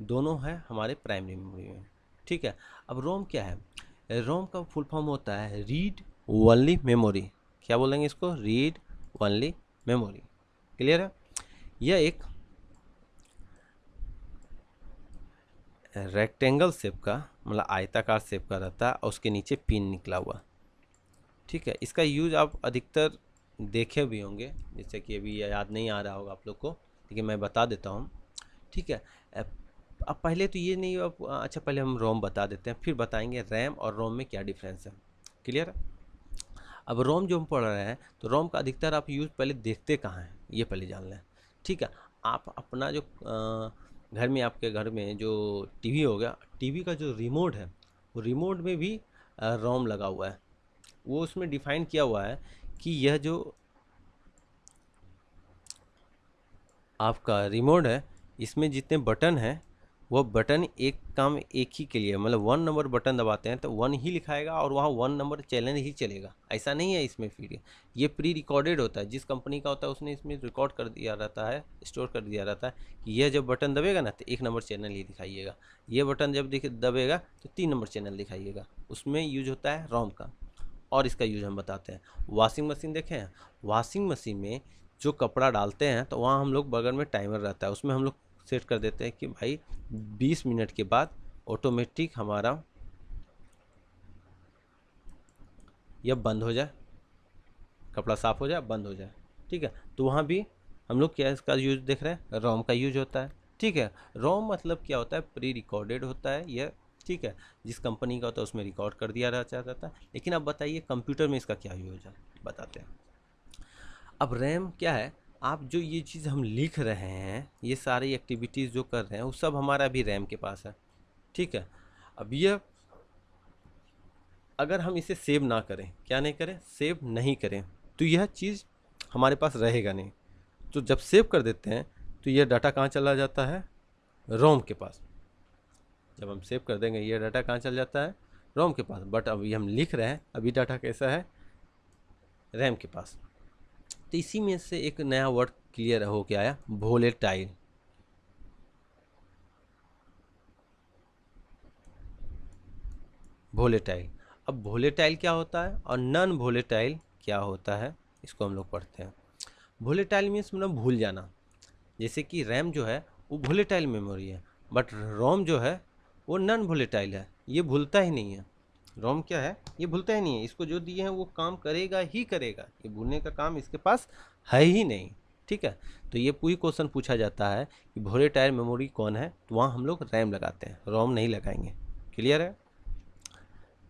दोनों है हमारे प्राइमरी मेमोरी में। ठीक है, अब रोम क्या है? रोम का फुल फॉर्म होता है रीड ओनली मेमोरी। क्या बोलेंगे इसको? Read only memory. क्लियर है? यह एक रेक्टेंगल शेप का, मतलब आयताकार शेप का रहता है और उसके नीचे पिन निकला हुआ। ठीक है, इसका यूज आप अधिकतर देखे भी होंगे, जैसे कि अभी याद नहीं आ रहा होगा आप लोग को, लेकिन मैं बता देता हूँ। ठीक है, अब पहले तो ये नहीं, अब अच्छा पहले हम रोम बता देते हैं, फिर बताएंगे रैम और रोम में क्या डिफरेंस है। क्लियर है? अब रोम जो हम पढ़ रहे हैं, तो रोम का अधिकतर आप यूज पहले देखते कहाँ हैं, ये पहले जान लें। ठीक है, आप अपना जो घर में, आपके घर में जो टीवी हो गया, टीवी का जो रिमोट है, वो रिमोट में भी रोम लगा हुआ है। वो उसमें डिफाइन किया हुआ है कि यह जो आपका रिमोट है, इसमें जितने बटन हैं, वो बटन एक काम एक ही के लिए, मतलब 1 नंबर बटन दबाते हैं तो 1 ही लिखाएगा और वहाँ 1 नंबर चैनल ही चलेगा। ऐसा नहीं है इसमें, फिर ये प्री रिकॉर्डेड होता है, जिस कंपनी का होता है उसने इसमें रिकॉर्ड कर दिया रहता है, स्टोर कर दिया रहता है कि यह जब बटन दबेगा ना तो 1 नंबर चैनल ही दिखाइएगा, ये बटन जब दबेगा तो 3 नंबर चैनल दिखाइएगा। उसमें यूज होता है रोम का। और इसका यूज हम बताते हैं। वॉशिंग मशीन देखें हैं, वॉशिंग मशीन में जो कपड़ा डालते हैं तो वहाँ हम लोग बगल में टाइमर रहता है, उसमें हम लोग सेट कर देते हैं कि भाई 20 मिनट के बाद ऑटोमेटिक हमारा यह बंद हो जाए, कपड़ा साफ हो जाए, बंद हो जाए। ठीक है, तो वहाँ भी हम लोग क्या इसका यूज देख रहे हैं, रोम का यूज होता है। ठीक है, रोम मतलब क्या होता है? प्री रिकॉर्डेड होता है यह। ठीक है, जिस कंपनी का होता है उसमें रिकॉर्ड कर दिया रहता है। लेकिन अब बताइए कंप्यूटर में इसका क्या यूज है, बताते हैं। अब रैम क्या है? आप जो ये चीज़ हम लिख रहे हैं, ये सारी एक्टिविटीज़ जो कर रहे हैं, वो सब हमारा अभी रैम के पास है। ठीक है, अब ये अगर हम इसे सेव ना करें, क्या नहीं करें, सेव नहीं करें, तो यह चीज़ हमारे पास रहेगा नहीं। तो जब सेव कर देते हैं तो यह डाटा कहाँ चला जाता है? रोम के पास। जब हम सेव कर देंगे ये डाटा कहाँ चल जाता है? रोम के पास। बट अभी हम लिख रहे हैं, अभी डाटा कैसा है? रैम के पास। तो इसी में से एक नया वर्ड क्लियर हो के आया, वोलेटाइल। वोलेटाइल। अब वोलेटाइल क्या होता है और नॉन वोलेटाइल क्या होता है, इसको हम लोग पढ़ते हैं। वोलेटाइल मीन्स मतलब भूल जाना। जैसे कि रैम जो है वो वोलेटाइल मेमोरी है, बट रोम जो है वो नॉन वोलेटाइल है, ये भूलता ही नहीं है। रोम क्या है? ये भूलता ही नहीं है, इसको जो दिए हैं वो काम करेगा ही करेगा, ये भूलने का काम इसके पास है ही नहीं। ठीक है, तो ये पूरी क्वेश्चन पूछा जाता है कि वोलेटाइल मेमोरी कौन है, तो वहाँ हम लोग रैम लगाते हैं, रोम नहीं लगाएंगे। क्लियर है?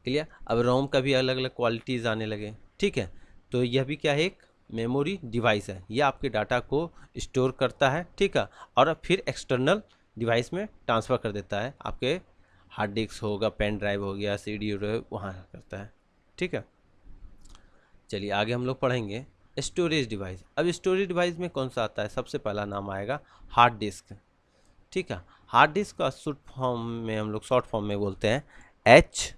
क्लियर। अब रोम का भी अलग अलग क्वालिटीज़ आने लगे। ठीक है, तो यह भी क्या है? एक मेमोरी डिवाइस है, यह आपके डाटा को स्टोर करता है। ठीक है, और फिर एक्सटर्नल डिवाइस में ट्रांसफ़र कर देता है, आपके हार्ड डिस्क होगा, पेन ड्राइव हो गया, सीडी हो, वहाँ करता है। ठीक है, चलिए आगे हम लोग पढ़ेंगे स्टोरेज डिवाइस। अब स्टोरेज डिवाइस में कौन सा आता है? सबसे पहला नाम आएगा हार्ड डिस्क। ठीक है, हार्ड डिस्क का शॉर्ट फॉर्म में हम लोग शॉर्ट फॉर्म में बोलते हैं HDD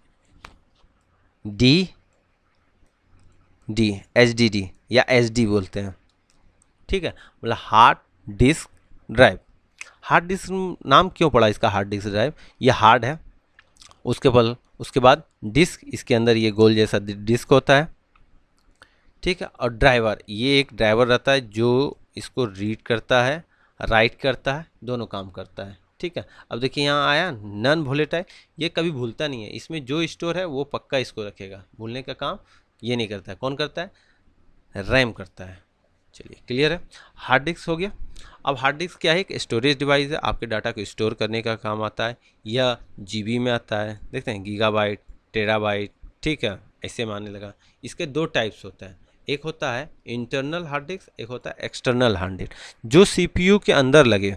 या SD बोलते हैं। ठीक है, मतलब hard disk drive. Hard disk नाम क्यों पड़ा इसका हार्ड डिस्क ड्राइव? ये हार्ड है, उसके बाद डिस्क, इसके अंदर ये गोल जैसा डिस्क होता है। ठीक है, और ड्राइवर, ये एक ड्राइवर रहता है जो इसको रीड करता है, राइट करता है, दोनों काम करता है। ठीक है, अब देखिए यहाँ आया नॉन वोलेटाइल, ये कभी भूलता नहीं है, इसमें जो स्टोर है वो पक्का इसको रखेगा, भूलने का काम ये नहीं करता है। कौन करता है? रैम करता है। चलिए क्लियर है। हार्ड डिस्क हो गया। अब हार्ड डिस्क क्या है? एक स्टोरेज डिवाइस है, आपके डाटा को स्टोर करने का काम आता है, या जीबी में आता है, देखते हैं गीगाबाइट, टेराबाइट। ठीक है, ऐसे मानने लगा। इसके दो टाइप्स होता है, एक होता है इंटरनल हार्ड डिस्क, एक होता है एक्सटर्नल हार्ड डिस्क। जो सीपीयू के अंदर लगे,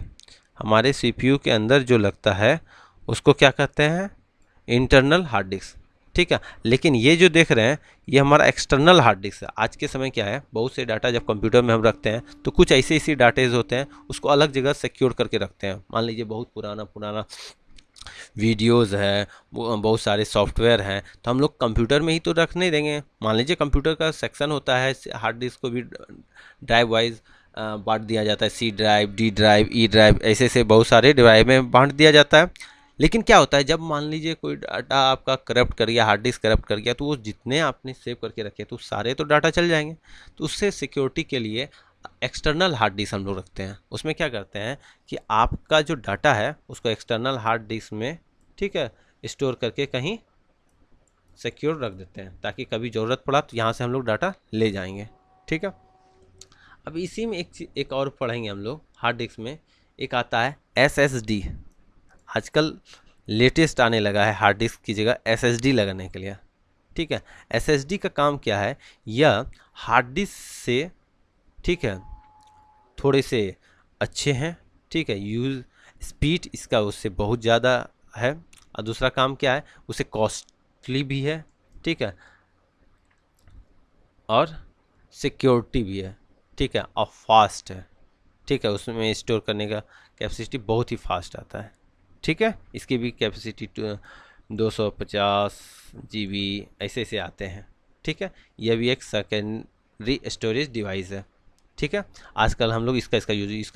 हमारे सीपीयू के अंदर जो लगता है उसको क्या कहते हैं? Internal hard disk. ठीक है, लेकिन ये जो देख रहे हैं ये हमारा एक्सटर्नल हार्ड डिस्क है। आज के समय क्या है, बहुत से डाटा जब कंप्यूटर में हम रखते हैं तो कुछ ऐसे डाटाज होते हैं, उसको अलग जगह सिक्योर करके रखते हैं। मान लीजिए बहुत पुराना वीडियोज़ है, बहुत सारे सॉफ्टवेयर हैं, तो हम लोग कंप्यूटर में ही तो रख नहीं देंगे। मान लीजिए कंप्यूटर का सेक्शन होता है हार्ड डिस्क को भी ड्राइव वाइज बांट दिया जाता है, C drive, D drive, E drive, ऐसे ऐसे बहुत सारे ड्राइव में बांट दिया जाता है। लेकिन क्या होता है, जब मान लीजिए कोई डाटा आपका करप्ट कर गया, हार्ड डिस्क करप्ट कर गया, तो वो जितने आपने सेव करके रखे तो सारे तो डाटा चल जाएंगे। तो उससे सिक्योरिटी के लिए एक्सटर्नल हार्ड डिस्क हम लोग रखते हैं। उसमें क्या करते हैं कि आपका जो डाटा है उसको एक्सटर्नल हार्ड डिस्क में, ठीक है, स्टोर करके कहीं सिक्योर रख देते हैं, ताकि कभी ज़रूरत पड़ा तो यहाँ से हम लोग डाटा ले जाएंगे। ठीक है, अब इसी में एक और पढ़ेंगे हम लोग। हार्ड डिस्क में एक आता है SSD। आजकल लेटेस्ट आने लगा है हार्ड डिस्क की जगह SSD लगाने के लिए। ठीक है, SSD का काम क्या है, यह हार्ड डिस्क से, ठीक है, थोड़े से अच्छे हैं। ठीक है, यूज स्पीड इसका उससे बहुत ज़्यादा है, और दूसरा काम क्या है, उसे कॉस्टली भी है। ठीक है, और सिक्योरिटी भी है। ठीक है, और फास्ट है। ठीक है, उसमें स्टोर करने का कैपेसिटी बहुत ही फास्ट आता है। ठीक है, इसकी भी कैपेसिटी 250 GB ऐसे ऐसे आते हैं। ठीक है, यह भी एक सेकेंडरी स्टोरेज डिवाइस है। ठीक है, आजकल हम लोग इसका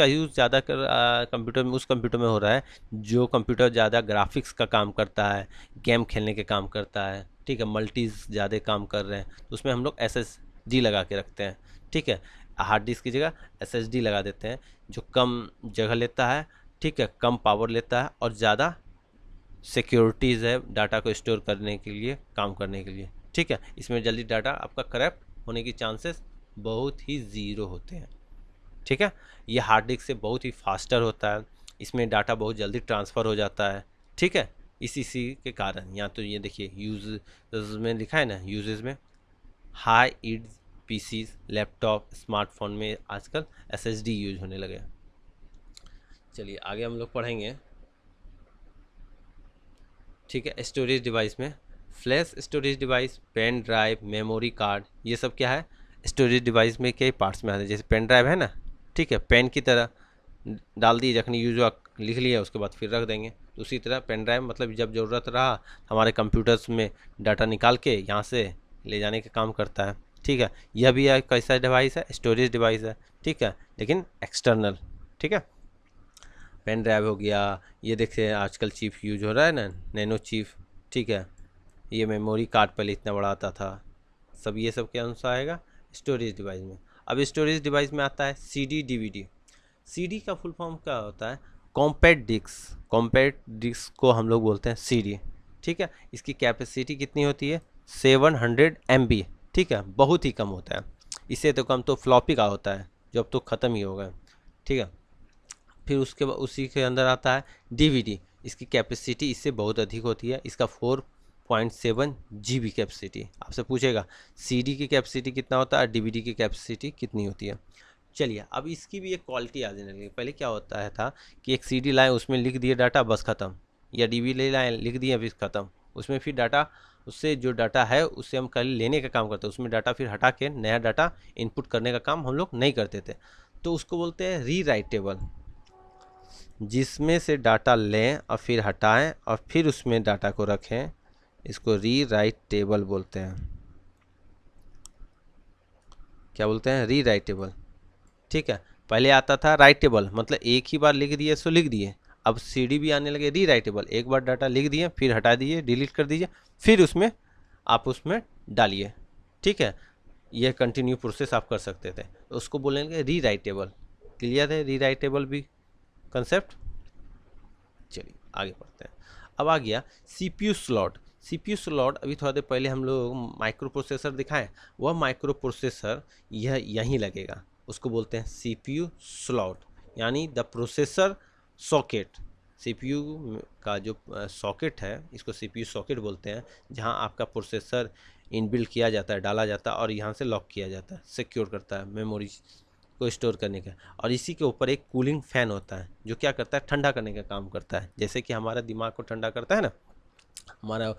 यूज़ ज़्यादा कर कंप्यूटर में, उस कंप्यूटर में हो रहा है जो कंप्यूटर ज़्यादा ग्राफिक्स का काम करता है, गेम खेलने के काम करता है। ठीक है, मल्टीज ज़्यादा काम कर रहे हैं, तो उसमें हम लोग SSD लगा के रखते हैं। ठीक है, हार्ड डिस्क की जगह SSD लगा देते हैं, जो कम जगह लेता है, ठीक है, कम पावर लेता है, और ज़्यादा सिक्योरिटीज़ है डाटा को स्टोर करने के लिए, काम करने के लिए। ठीक है, इसमें जल्दी डाटा आपका करप्ट होने की चांसेस बहुत ही ज़ीरो होते हैं। ठीक है, ये हार्ड डिस्क से बहुत ही फास्टर होता है, इसमें डाटा बहुत जल्दी ट्रांसफ़र हो जाता है। ठीक है, इसी के कारण, यहाँ तो ये देखिए यूज में लिखा है ना, यूजेज में हाई ईड PC, लैपटॉप, स्मार्टफोन में आजकल SSD यूज होने लगे। चलिए आगे हम लोग पढ़ेंगे। ठीक है, स्टोरेज डिवाइस में flash storage device, pen drive, memory card, ये सब क्या है, स्टोरेज डिवाइस में कई पार्ट्स में आते हैं। जैसे पेन ड्राइव है ना, ठीक है, पेन की तरह डाल दिए, जखनी यूज लिख लिया उसके बाद फिर रख देंगे। तो उसी तरह पेन ड्राइव मतलब जब ज़रूरत रहा हमारे कंप्यूटर्स में डाटा निकाल के यहाँ से ले जाने का काम करता है। ठीक है, यह भी एक कैसा डिवाइस है, स्टोरेज डिवाइस है। ठीक है, लेकिन एक्सटर्नल। ठीक है, पेन ड्राइव हो गया, ये देखते हैं आजकल चिप यूज हो रहा है ना, नैनो चिप। ठीक है, ये मेमोरी कार्ड पहले इतना बड़ा आता था, सब ये सब के अनुसार आएगा स्टोरेज डिवाइस में। अब स्टोरेज डिवाइस में आता है CD DVD। CD का फुल फॉर्म क्या होता है, कॉम्पैक्ट डिस्क। कॉम्पैक्ट डिस्क को हम लोग बोलते हैं CD। ठीक है, इसकी कैपेसिटी कितनी होती है, 700 MB। ठीक है, बहुत ही कम होता है, इससे तो कम तो फ्लॉपी का होता है, जो अब तो ख़त्म ही होगा। ठीक है, फिर उसके बाद उसी के अंदर आता है DVD। इसकी कैपेसिटी इससे बहुत अधिक होती है, इसका 4.7 GB कैपेसिटी। आपसे पूछेगा CD की कैपेसिटी कितना होता है, DVD की कैपेसिटी कितनी होती है। चलिए, अब इसकी भी एक क्वालिटी आ जाने लगी। पहले क्या होता है था कि एक CD लाए, उसमें लिख दिए डाटा, बस ख़त्म, या DVD लाए, लिख दिए, बस ख़त्म। उसमें फिर डाटा, उससे जो डाटा है उससे हम कल लेने का काम करते हैं, उसमें डाटा फिर हटा के नया डाटा इनपुट करने का काम हम लोग नहीं करते थे। तो उसको बोलते हैं रीराइटेबल, जिसमें से डाटा लें और फिर हटाएं और फिर उसमें डाटा को रखें, इसको रीराइटेबल बोलते हैं। क्या बोलते हैं, रीराइटेबल। ठीक है, पहले आता था राइटेबल, मतलब एक ही बार लिख दिए सो लिख दिए। अब CD भी आने लगे रीराइटेबल, एक बार डाटा लिख दिए, फिर हटा दीजिए, डिलीट कर दीजिए, फिर उसमें आप उसमें डालिए। ठीक है, यह कंटिन्यू प्रोसेस आप कर सकते थे, तो उसको बोलेंगे रीराइटेबल। क्लियर है रीराइटेबल भी कंसेप्ट। चलिए आगे पढ़ते हैं। अब आ गया CPU स्लॉट। CPU स्लॉट, अभी थोड़ा देर पहले हम लोग माइक्रो प्रोसेसर दिखाएं, वह माइक्रो प्रोसेसर यह यहीं लगेगा, उसको बोलते हैं CPU स्लॉट, यानी द प्रोसेसर सॉकेट। CPU का जो सॉकेट है, इसको CPU सॉकेट बोलते हैं, जहां आपका प्रोसेसर इनबिल्ट किया जाता है, डाला जाता है, और यहाँ से लॉक किया जाता है, सिक्योर करता है मेमोरी को स्टोर करने का। और इसी के ऊपर एक कूलिंग फैन होता है, जो क्या करता है, ठंडा करने का काम करता है। जैसे कि हमारा दिमाग को ठंडा करता है ना, हमारा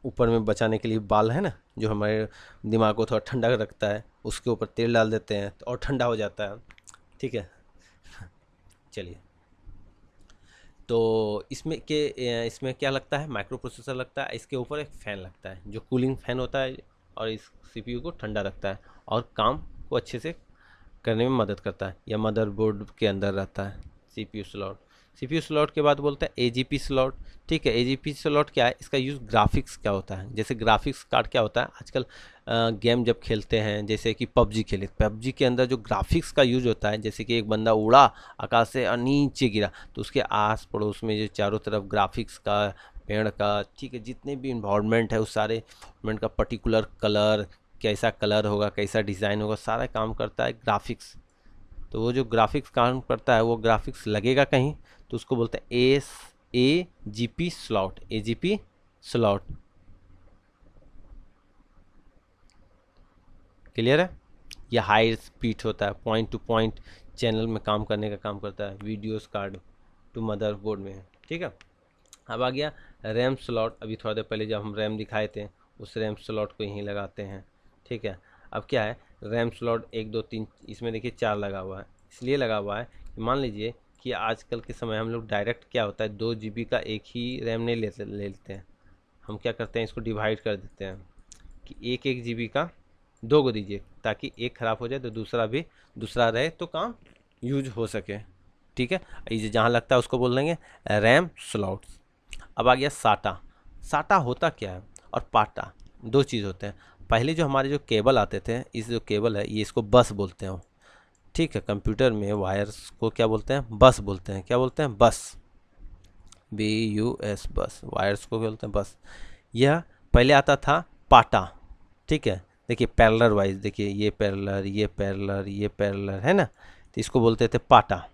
ऊपर में बचाने के लिए बाल है ना, जो हमारे दिमाग को थोड़ा ठंडा रखता है, उसके ऊपर तेल डाल देते हैं तो और ठंडा हो जाता है। ठीक है, चलिए, तो इसमें क्या लगता है, माइक्रो प्रोसेसर लगता है, इसके ऊपर एक फ़ैन लगता है जो कूलिंग फैन होता है, और इस CPU को ठंडा रखता है और काम को अच्छे से करने में मदद करता है, या मदरबोर्ड के अंदर रहता है सीपीयू स्लॉट। सीपीयू स्लॉट के बाद बोलते हैं एजीपी स्लॉट। ठीक है, एजीपी स्लॉट क्या है, इसका यूज़ ग्राफिक्स क्या होता है, जैसे ग्राफिक्स कार्ड क्या होता है आजकल गेम जब खेलते हैं, जैसे कि पबजी खेले, पबजी के अंदर जो ग्राफिक्स का यूज होता है, जैसे कि एक बंदा उड़ा आकाश से और नीचे गिरा, तो उसके आस पड़ोस में जो चारों तरफ ग्राफिक्स का, पेड़ का, ठीक है, जितने भी इन्वायरमेंट है उस सारे इन्वायरमेंट का पर्टिकुलर कलर, कैसा कलर होगा, कैसा डिज़ाइन होगा, सारा काम करता है ग्राफिक्स। तो वो जो ग्राफिक्स काम करता है, वो ग्राफिक्स लगेगा कहीं, तो उसको बोलते हैं AGP slot, AGP slot. Clear है। यह हाई स्पीड होता है, पॉइंट टू पॉइंट चैनल में काम करने का काम करता है, वीडियोस कार्ड टू मदरबोर्ड में है। ठीक है, अब आ गया रैम स्लॉट। अभी थोड़ा देर पहले जब हम रैम दिखाए थे, उस रैम स्लॉट को यहीं लगाते हैं। ठीक है, अब क्या है, रैम स्लॉट 1 2 3, इसमें देखिए 4 लगा हुआ है। इसलिए लगा हुआ है कि मान लीजिए कि आजकल के समय हम लोग डायरेक्ट क्या होता है, 2 GB का एक ही रैम नहीं लेते हैं। हम क्या करते हैं, इसको डिवाइड कर देते हैं कि 1 GB का 2 को दीजिए, ताकि एक ख़राब हो जाए तो दूसरा रहे, तो काम यूज हो सके। ठीक है, ये जहाँ लगता है उसको बोल देंगे रैम स्लॉट्स। अब आ गया साटा। साटा होता क्या है और पाटा, दो चीज़ होते हैं। पहले जो हमारे जो केबल आते थे, इस जो केबल है ये, इसको बस बोलते हैं। ठीक है, कंप्यूटर में वायर्स को क्या बोलते हैं, बस बोलते हैं। क्या बोलते हैं, बस, BUS, बस। वायर्स को क्या बोलते हैं, बस। यह पहले आता था पाटा। ठीक है, देखिए पैरेलल वाइज, देखिए ये पैरेलल, ये पैरेलल, ये पैरेलल है ना, तो इसको बोलते थे पाटा।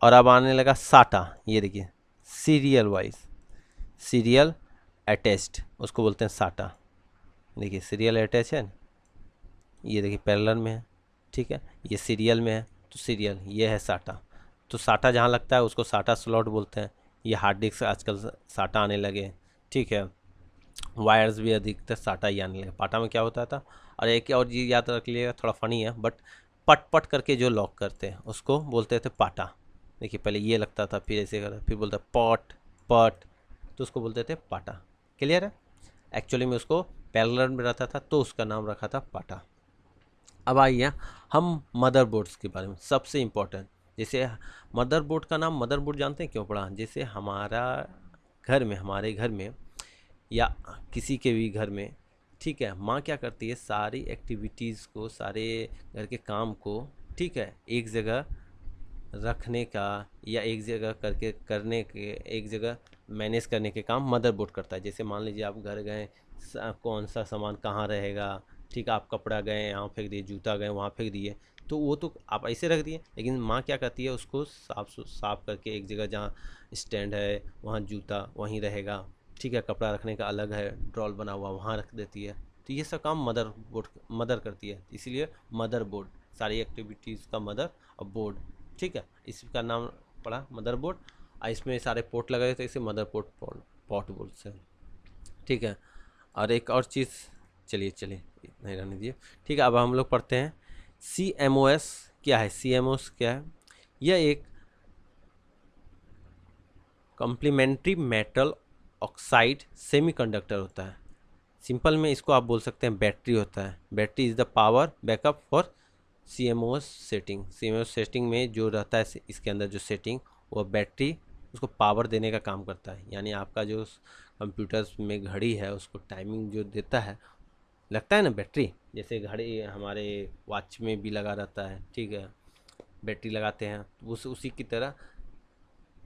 और अब आने लगा साटा, ये देखिए सीरियल वाइज, सीरियल अटैच्ड, उसको बोलते हैं साटा। देखिए सीरियल अटैच है, ये देखिए पैरेलल में है। ठीक है, ये सीरियल में है, तो सीरियल, ये है साटा। तो साटा जहाँ लगता है उसको साटा स्लॉट बोलते हैं। ये हार्ड डिस्क आजकल साटा आने लगे। ठीक है, वायर्स भी अधिकतर साटा ही आने लगे। पाटा में क्या होता था, और एक और चीज़ याद रख लिएगा, थोड़ा फनी है बट, पट पट करके जो लॉक करते हैं उसको बोलते थे पाटा। देखिए पहले ये लगता था, फिर ऐसे करता, फिर बोलता पट पट, तो उसको बोलते थे पाटा। क्लियर है। एक्चुअली में उसको पैरेलल में रहता था, तो उसका नाम रखा था पाटा। अब आइए हम मदरबोर्ड्स के बारे में, सबसे इम्पोर्टेंट। जैसे मदरबोर्ड का नाम मदरबोर्ड जानते हैं क्यों पड़ा, जैसे हमारे घर में या किसी के भी घर में, ठीक है, माँ क्या करती है, सारी एक्टिविटीज़ को, सारे घर के काम को, ठीक है, एक जगह रखने का, या एक जगह करने के, एक जगह मैनेज करने के काम मदरबोर्ड करता है। जैसे मान लीजिए आप घर गए, कौन सा सामान कहाँ रहेगा, ठीक है, आप कपड़ा गए यहाँ फेंक दिए, जूता गए वहाँ फेंक दिए, तो वो तो आप ऐसे रख दिए, लेकिन माँ क्या करती है, उसको साफ करके एक जगह जहाँ स्टैंड है वहाँ जूता वहीं रहेगा, ठीक है, कपड़ा रखने का अलग है ड्रॉल बना हुआ, वहाँ रख देती है। तो ये सब काम मदर करती है, इसीलिए मदर बोर्ड, सारी एक्टिविटीज़ का मदर और बोर्ड। ठीक है, इसका नाम पड़ा मदर बोर्ड। और इसमें सारे पोर्ट लगे थे, इसे मदर पोर्ट बोलते हैं। ठीक है, और एक और चीज़, चलिए नहीं रहने दिए। ठीक है, अब हम लोग पढ़ते हैं CMOS क्या है। CMOS क्या है, यह एक कॉम्प्लीमेंट्री मेटल ऑक्साइड सेमीकंडक्टर होता है। सिंपल में इसको आप बोल सकते हैं बैटरी होता है। Battery is the power backup for CMOS setting. CMOS setting में जो रहता है, इसके अंदर जो सेटिंग, वो बैटरी उसको पावर देने का काम करता है। यानी आपका जो कंप्यूटर्स में घड़ी है, उसको टाइमिंग जो देता है, लगता है ना बैटरी, जैसे घड़ी हमारे वॉच में भी लगा रहता है, ठीक है, बैटरी लगाते हैं, उसी की तरह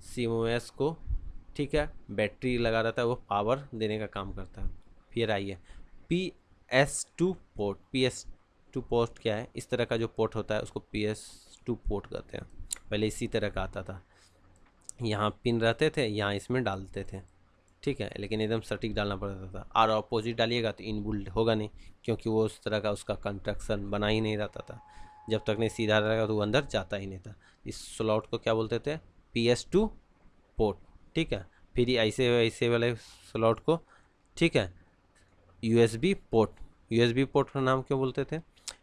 CMOS को, ठीक है, बैटरी लगा रहता है, वो पावर देने का काम करता है। फिर आइए PS2 पोर्ट। PS2 पोर्ट क्या है, इस तरह का जो पोर्ट होता है उसको PS2 पोर्ट कहते हैं। पहले इसी तरह का आता था, यहाँ पिन रहते थे, यहाँ इसमें डालते थे, ठीक है, लेकिन एकदम सटीक डालना पड़ता था। और अपोजिट डालिएगा तो इनबिल्ट होगा नहीं, क्योंकि वो उस तरह का उसका कंस्ट्रक्शन बना ही नहीं रहता था। जब तक नहीं सीधा रहेगा तो वो अंदर जाता ही नहीं था। इस स्लॉट को क्या बोलते थे, PS2 पोर्ट। ठीक है, फिर ऐसे वाले स्लॉट को, ठीक है, USB पोर्ट। USB पोर्ट का नाम क्यों बोलते थे,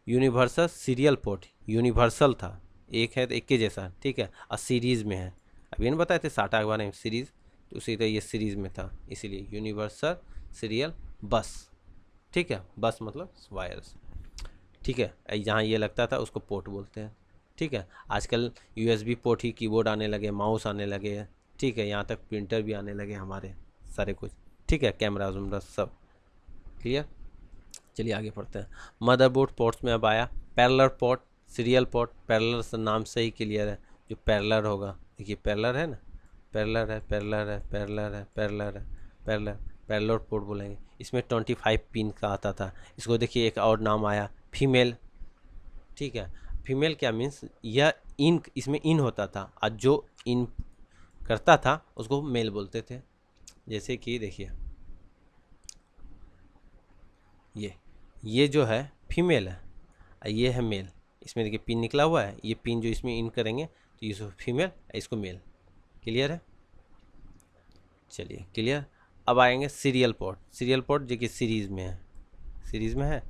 यूनिवर्सल सीरियल पोर्ट। यूनिवर्सल था, एक है तो एक के जैसा, ठीक है, और सीरीज़ में है। अभी नहीं बताए थे साटा के बारे में, सीरीज़, तो उसी तरह ये सीरीज़ में था, इसीलिए यूनिवर्सल सीरियल बस। ठीक है, बस मतलब वायर्स। ठीक है, जहाँ ये लगता था उसको पोर्ट बोलते हैं। ठीक है। आजकल यूएसबी पोर्ट ही कीबोर्ड आने लगे, माउस आने लगे, ठीक है, यहाँ तक प्रिंटर भी आने लगे हमारे सारे कुछ, ठीक है, कैमरा वैमरा सब क्लियर। चलिए आगे पढ़ते हैं। मदरबोर्ड पोर्ट्स में अब आया parallel port, serial port. Parallel नाम से ही क्लियर है, जो पैरेलल होगा, देखिए पैरेलल है ना, पैरेलल है, पैरेलल है, पैरेलल है, पैरेलल है, पैरेलल, पैरेलल पोर्ट बोलेंगे। इसमें 25 पिन का आता था। इसको देखिए एक और नाम आया फीमेल, ठीक है। फीमेल क्या मीन्स, यह इन, इसमें इन होता था और जो इन करता था उसको मेल बोलते थे। जैसे कि देखिए ये जो है फीमेल है और ये है मेल। इसमें देखिए पिन निकला हुआ है, ये पिन जो इसमें इन करेंगे तो इसको फीमेल, इसको मेल। क्लियर है, चलिए क्लियर। अब आएंगे सीरियल पोर्ट। सीरियल पोर्ट जो कि सीरीज़ में है, सीरीज़ में है,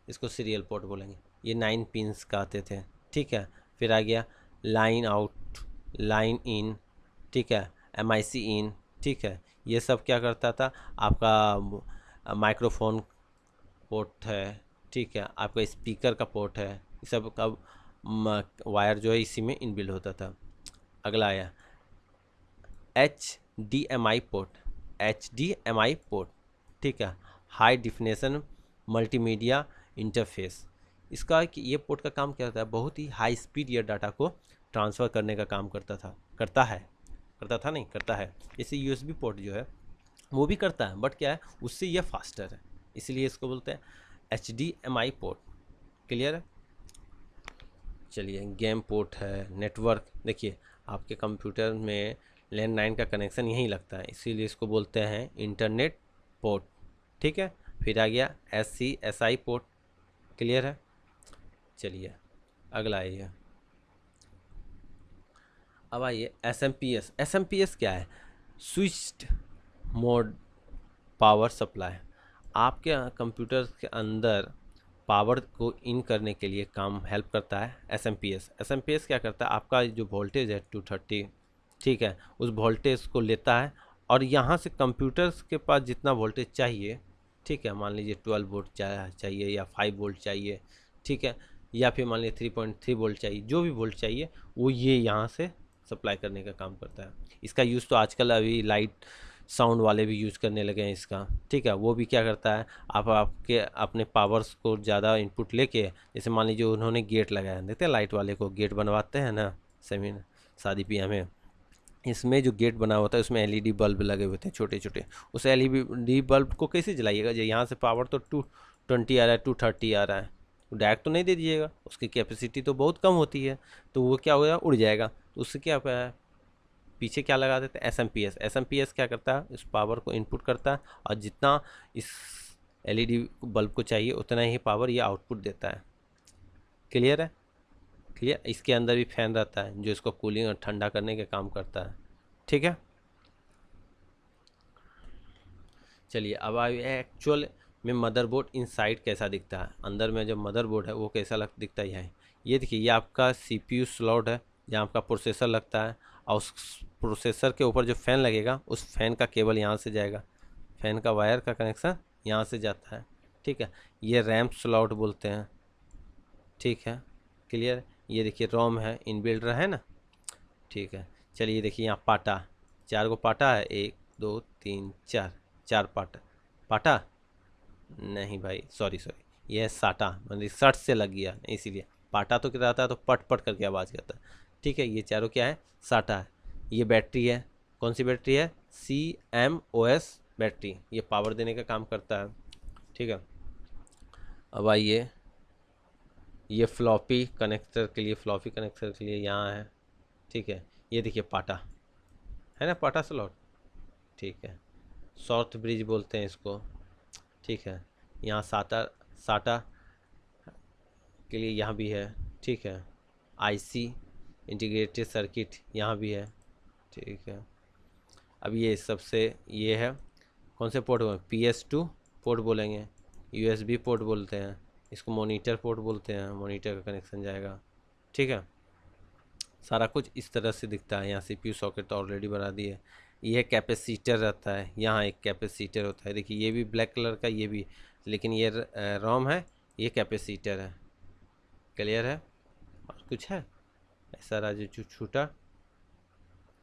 इसको सीरियल पोर्ट बोलेंगे। ये 9 पिन्स का आते थे, ठीक है। फिर आ गया लाइन आउट, लाइन इन, ठीक है, MIC इन, ठीक है। ये सब क्या करता था, आपका माइक्रोफोन पोर्ट है, ठीक है, आपका स्पीकर का पोर्ट है, ये सब का वायर जो है इसी में इनबिल्ड होता था। अगला आया HDMI पोर्ट, HDMI पोर्ट, ठीक है, हाई डिफिनेशन मल्टीमीडिया इंटरफेस। इसका कि ये पोर्ट का काम क्या होता है, बहुत ही हाई स्पीड या डाटा को ट्रांसफ़र करने का काम करता था, करता है। जैसे USB पोर्ट जो है वो भी करता है, बट क्या है उससे ये फास्टर है, इसलिए इसको बोलते हैं HDMI पोर्ट। क्लियर है, चलिए गेम पोर्ट है, नेटवर्क। देखिए आपके कंप्यूटर में लैंडलाइन का कनेक्शन यहीं लगता है, इसीलिए इसको बोलते हैं इंटरनेट पोर्ट, ठीक है। फिर आ गया SCSI पोर्ट। क्लियर है, चलिए अगला आइए। अब आइए SMPS। SMPS क्या है, स्विच्ड मोड पावर सप्लाई। आपके कंप्यूटर के अंदर पावर को इन करने के लिए काम हेल्प करता है SMPS। SMPS क्या करता है, आपका जो वोल्टेज है 230, ठीक है, उस वोल्टेज को लेता है और यहाँ से कंप्यूटर के पास जितना वोल्टेज चाहिए, ठीक है, मान लीजिए 12 वोल्ट चाहिए या 5 वोल्ट चाहिए, ठीक है, या फिर मान लीजिए 3.3 वोल्ट चाहिए, जो भी वोल्ट चाहिए वो ये यहाँ से सप्लाई करने का काम करता है। इसका यूज़ तो आजकल अभी लाइट साउंड वाले भी यूज़ करने लगे हैं इसका, ठीक है। वो भी क्या करता है, आपके अपने पावर्स को ज़्यादा इनपुट लेके, जैसे मान लीजिए उन्होंने गेट लगाया, देखते हैं लाइट वाले को गेट बनवाते हैं ना, सेमिन शादी ब्याह में, इसमें जो गेट बना होता है उसमें LED बल्ब लगे हुए थे छोटे छोटे। उस LED बल्ब को कैसे जलाइएगा, जो यहाँ से पावर तो 220 आ रहा है, 230 आ रहा है, डायरेक्ट तो नहीं दे दीजिएगा, उसकी कैपेसिटी तो बहुत कम होती है, तो वो क्या होगा, उड़ जाएगा। तो उससे क्या है, पीछे क्या लगा देते हैं SMPS। SMPS क्या करता है, इस पावर को इनपुट करता है और जितना इस LED बल्ब को चाहिए उतना ही पावर ये आउटपुट देता है। क्लियर है, क्लियर। इसके अंदर भी फैन रहता है जो इसको कूलिंग और ठंडा करने के काम करता है, ठीक है। चलिए अब आइए एक्चुअल में मदरबोर्ड इनसाइड कैसा दिखता है। अंदर में जो मदरबोर्ड है वो कैसा दिखता है, ये देखिए, ये आपका CPU स्लॉट है जहाँ आपका प्रोसेसर लगता है, और उस प्रोसेसर के ऊपर जो फ़ैन लगेगा उस फैन का केबल यहाँ से जाएगा, फैन का वायर का कनेक्शन यहाँ से जाता है, ठीक है। ये रैम स्लॉट बोलते हैं, ठीक है, क्लियर। ये देखिए रोम है, इनबिल्ड है ना, ठीक है। चलिए देखिए यहाँ पाटा, 4 गो पाटा है, 1 2 3 4, 4 पाटा नहीं भाई, सॉरी, ये है साटा, मतलब शर्ट से लग गया इसीलिए। पाटा तो क्या रहता है, तो पट पट करके आवाज़ करता है, ठीक है। ये चारों क्या है, साटा है। ये बैटरी है, कौन सी बैटरी है, CMOS बैटरी, ये पावर देने का काम करता है, ठीक है। अब आइए, ये फ्लॉपी कनेक्टर के लिए यहाँ है, ठीक है। ये देखिए पाटा है ना, पाटा स्लॉट, ठीक है, साउथ ब्रिज बोलते हैं इसको, ठीक है। यहाँ साटा साटा के लिए यहाँ भी है, ठीक है। IC इंटीग्रेटेड सर्किट यहाँ भी है, ठीक है। अब ये सबसे ये है, कौन से पोर्ट बोलेंगे, PS2 पोर्ट बोलेंगे, USB पोर्ट बोलते हैं, इसको मॉनिटर पोर्ट बोलते हैं, मॉनिटर का कनेक्शन जाएगा, ठीक है। सारा कुछ इस तरह से दिखता है। यहाँ CPU सॉकेट ऑलरेडी बना दिए। ये कैपेसिटर रहता है, यहाँ एक कैपेसिटर होता है, देखिए ये भी ब्लैक कलर का, ये भी, लेकिन ये रोम है, ये कैपेसिटर है। क्लियर है, और कुछ है, ऐसा रहा जो छूटा।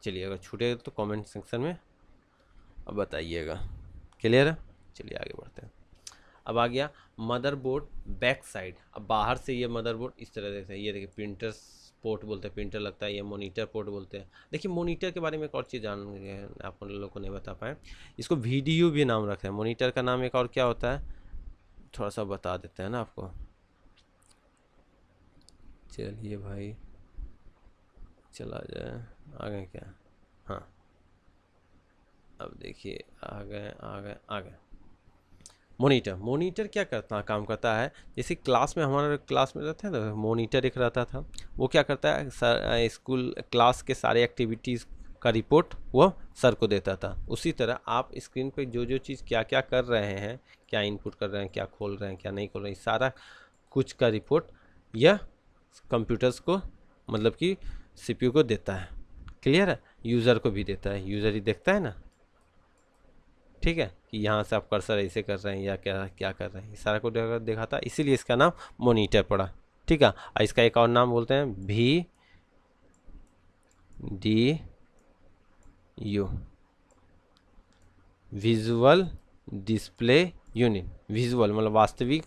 चलिए अगर छूटेगा तो कमेंट सेक्शन में अब बताइएगा। क्लियर है? चलिए आगे बढ़ते हैं। अब आ गया मदरबोर्ड बैक साइड। अब बाहर से ये मदरबोर्ड इस तरह देखते हैं, ये देखिए प्रिंटर पोर्ट बोलते हैं, प्रिंटर लगता है, ये मॉनिटर पोर्ट बोलते हैं। देखिए मॉनिटर के बारे में एक और चीज़ जान गए आप लोगों को नहीं बता पाए, इसको वीडियो भी नाम रखते हैं। मॉनिटर का नाम एक और क्या होता है, थोड़ा सा बता देते हैं ना आपको। चलिए भाई चला जाए आगे क्या, हाँ अब देखिए आ गए। मॉनिटर क्या करता काम करता है, जैसे क्लास में हमारे क्लास में रहते हैं ना, मॉनिटर एक रहता था, वो क्या करता है सर स्कूल क्लास के सारे एक्टिविटीज़ का रिपोर्ट वो सर को देता था। उसी तरह आप स्क्रीन पे जो जो चीज़ क्या क्या कर रहे हैं, क्या इनपुट कर रहे हैं, क्या खोल रहे हैं, क्या नहीं खोल रहे हैं, सारा कुछ का रिपोर्ट यह कंप्यूटर्स को मतलब कि सीपीयू को देता है। क्लियर है? यूज़र को भी देता है, यूज़र ही देखता है ना, ठीक है, कि यहाँ से आप कर्सर ऐसे कर रहे हैं या क्या क्या कर रहे हैं, ये सारा को दिखाता है, इसीलिए इसका नाम मॉनिटर पड़ा। ठीक है, और इसका एक और नाम बोलते हैं VDU, visual display unit. Visual मतलब वास्तविक,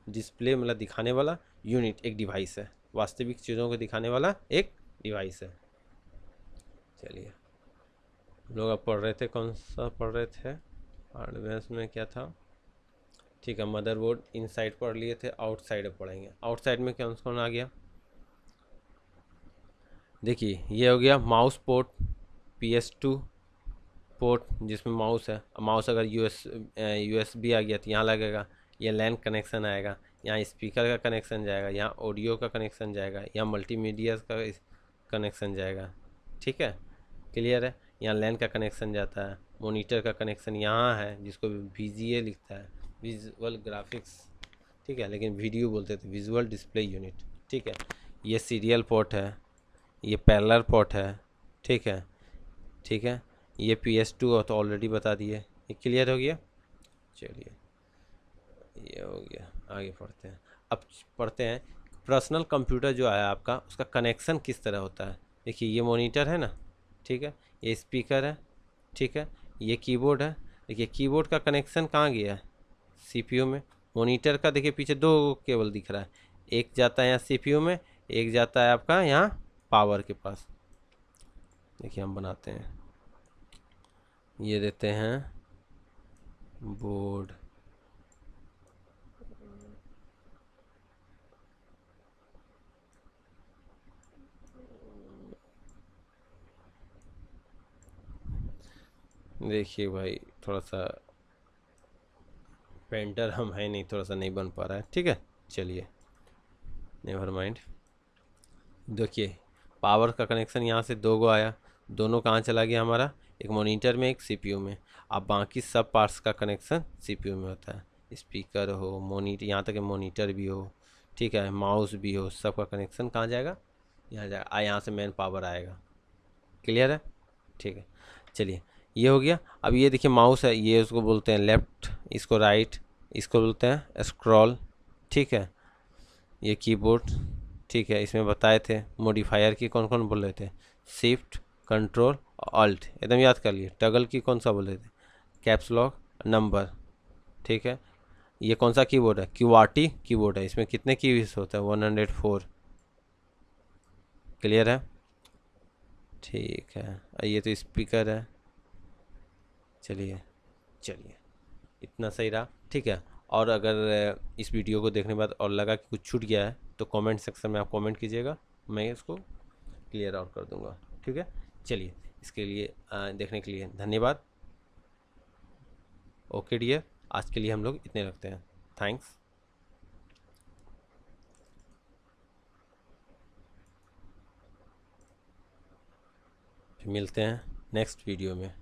डिस्प्ले मतलब दिखाने वाला, यूनिट एक डिवाइस है, वास्तविक चीज़ों को दिखाने वाला एक डिवाइस है। चलिए लोग अब पढ़ रहे थे, कौन सा पढ़ रहे थे, हार्डवेयर में क्या था। ठीक है, मदरबोर्ड इनसाइड पढ़ लिए थे, आउटसाइड पढ़ेंगे। आउटसाइड में कौन कौन आ गया, देखिए ये हो गया माउस पोर्ट, PS2 पोर्ट जिसमें माउस है। माउस अगर USB आ गया तो यहाँ लगेगा, ये लैन कनेक्शन आएगा, यहाँ स्पीकर का कनेक्शन जाएगा, यहाँ ऑडियो का कनेक्शन जाएगा, यहाँ मल्टीमीडिया का कनेक्शन जाएगा। ठीक है, क्लियर है? यहाँ लैन का कनेक्शन जाता है, मॉनिटर का कनेक्शन यहाँ है जिसको VGA लिखता है, विजुअल ग्राफिक्स। ठीक है, लेकिन वीडियो बोलते थे, विजुअल डिस्प्ले यूनिट। ठीक है, ये सीरियल पोर्ट है, ये पैरेलल पोर्ट है। ठीक है, ठीक है, ये PS2 तो ऑलरेडी बता दिए, ये क्लियर हो गया। चलिए ये हो गया, आगे पढ़ते हैं। अब पढ़ते हैं पर्सनल कंप्यूटर जो है आपका, उसका कनेक्शन किस तरह होता है। देखिए ये मॉनिटर है ना, ठीक है, ये स्पीकर है, ठीक है, ये कीबोर्ड है। देखिए कीबोर्ड का कनेक्शन कहाँ गया है, CPU में। मॉनिटर का देखिए पीछे दो केबल दिख रहा है, एक जाता है यहाँ CPU में, एक जाता है आपका यहाँ पावर के पास। देखिए हम बनाते हैं, ये देते हैं बोर्ड, देखिए भाई थोड़ा सा पेंटर हम है नहीं, थोड़ा सा नहीं बन पा रहा है। ठीक है, चलिए नेवर माइंड। देखिए पावर का कनेक्शन यहाँ से दो गो आया, दोनों कहाँ चला गया हमारा, एक मॉनिटर में एक CPU में। अब बाकी सब पार्ट्स का कनेक्शन CPU में होता है, स्पीकर हो, मॉनिटर, यहाँ तक मॉनिटर भी हो, ठीक है, माउस भी हो, सबका कनेक्शन कहाँ जाएगा, यहाँ जाएगा, यहाँ से मेन पावर आएगा। क्लियर है? ठीक है, चलिए ये हो गया। अब ये देखिए माउस है, ये उसको बोलते हैं लेफ़्ट, इसको राइट, इसको बोलते हैं स्क्रॉल। ठीक है, ये कीबोर्ड, ठीक है, इसमें बताए थे मॉडिफायर की कौन कौन बोल रहे थे, शिफ्ट, कंट्रोल, ऑल्ट, एकदम याद कर लिए। टगल की कौन सा बोल रहे थे, कैप्स लॉक, नंबर। ठीक है, ये कौन सा कीबोर्ड है, QWERTY कीबोर्ड है, इसमें कितने कीज होते हैं, 104। क्लियर है? ठीक है, ये तो स्पीकर है। चलिए चलिए इतना सही रहा। ठीक है, और अगर इस वीडियो को देखने के बाद और लगा कि कुछ छूट गया है तो कमेंट सेक्शन में आप कमेंट कीजिएगा, मैं इसको क्लियर आउट कर दूंगा। ठीक है, चलिए इसके लिए देखने के लिए धन्यवाद। ओके डियर, आज के लिए हम लोग इतने रखते हैं। थैंक्स, फिर मिलते हैं नेक्स्ट वीडियो में।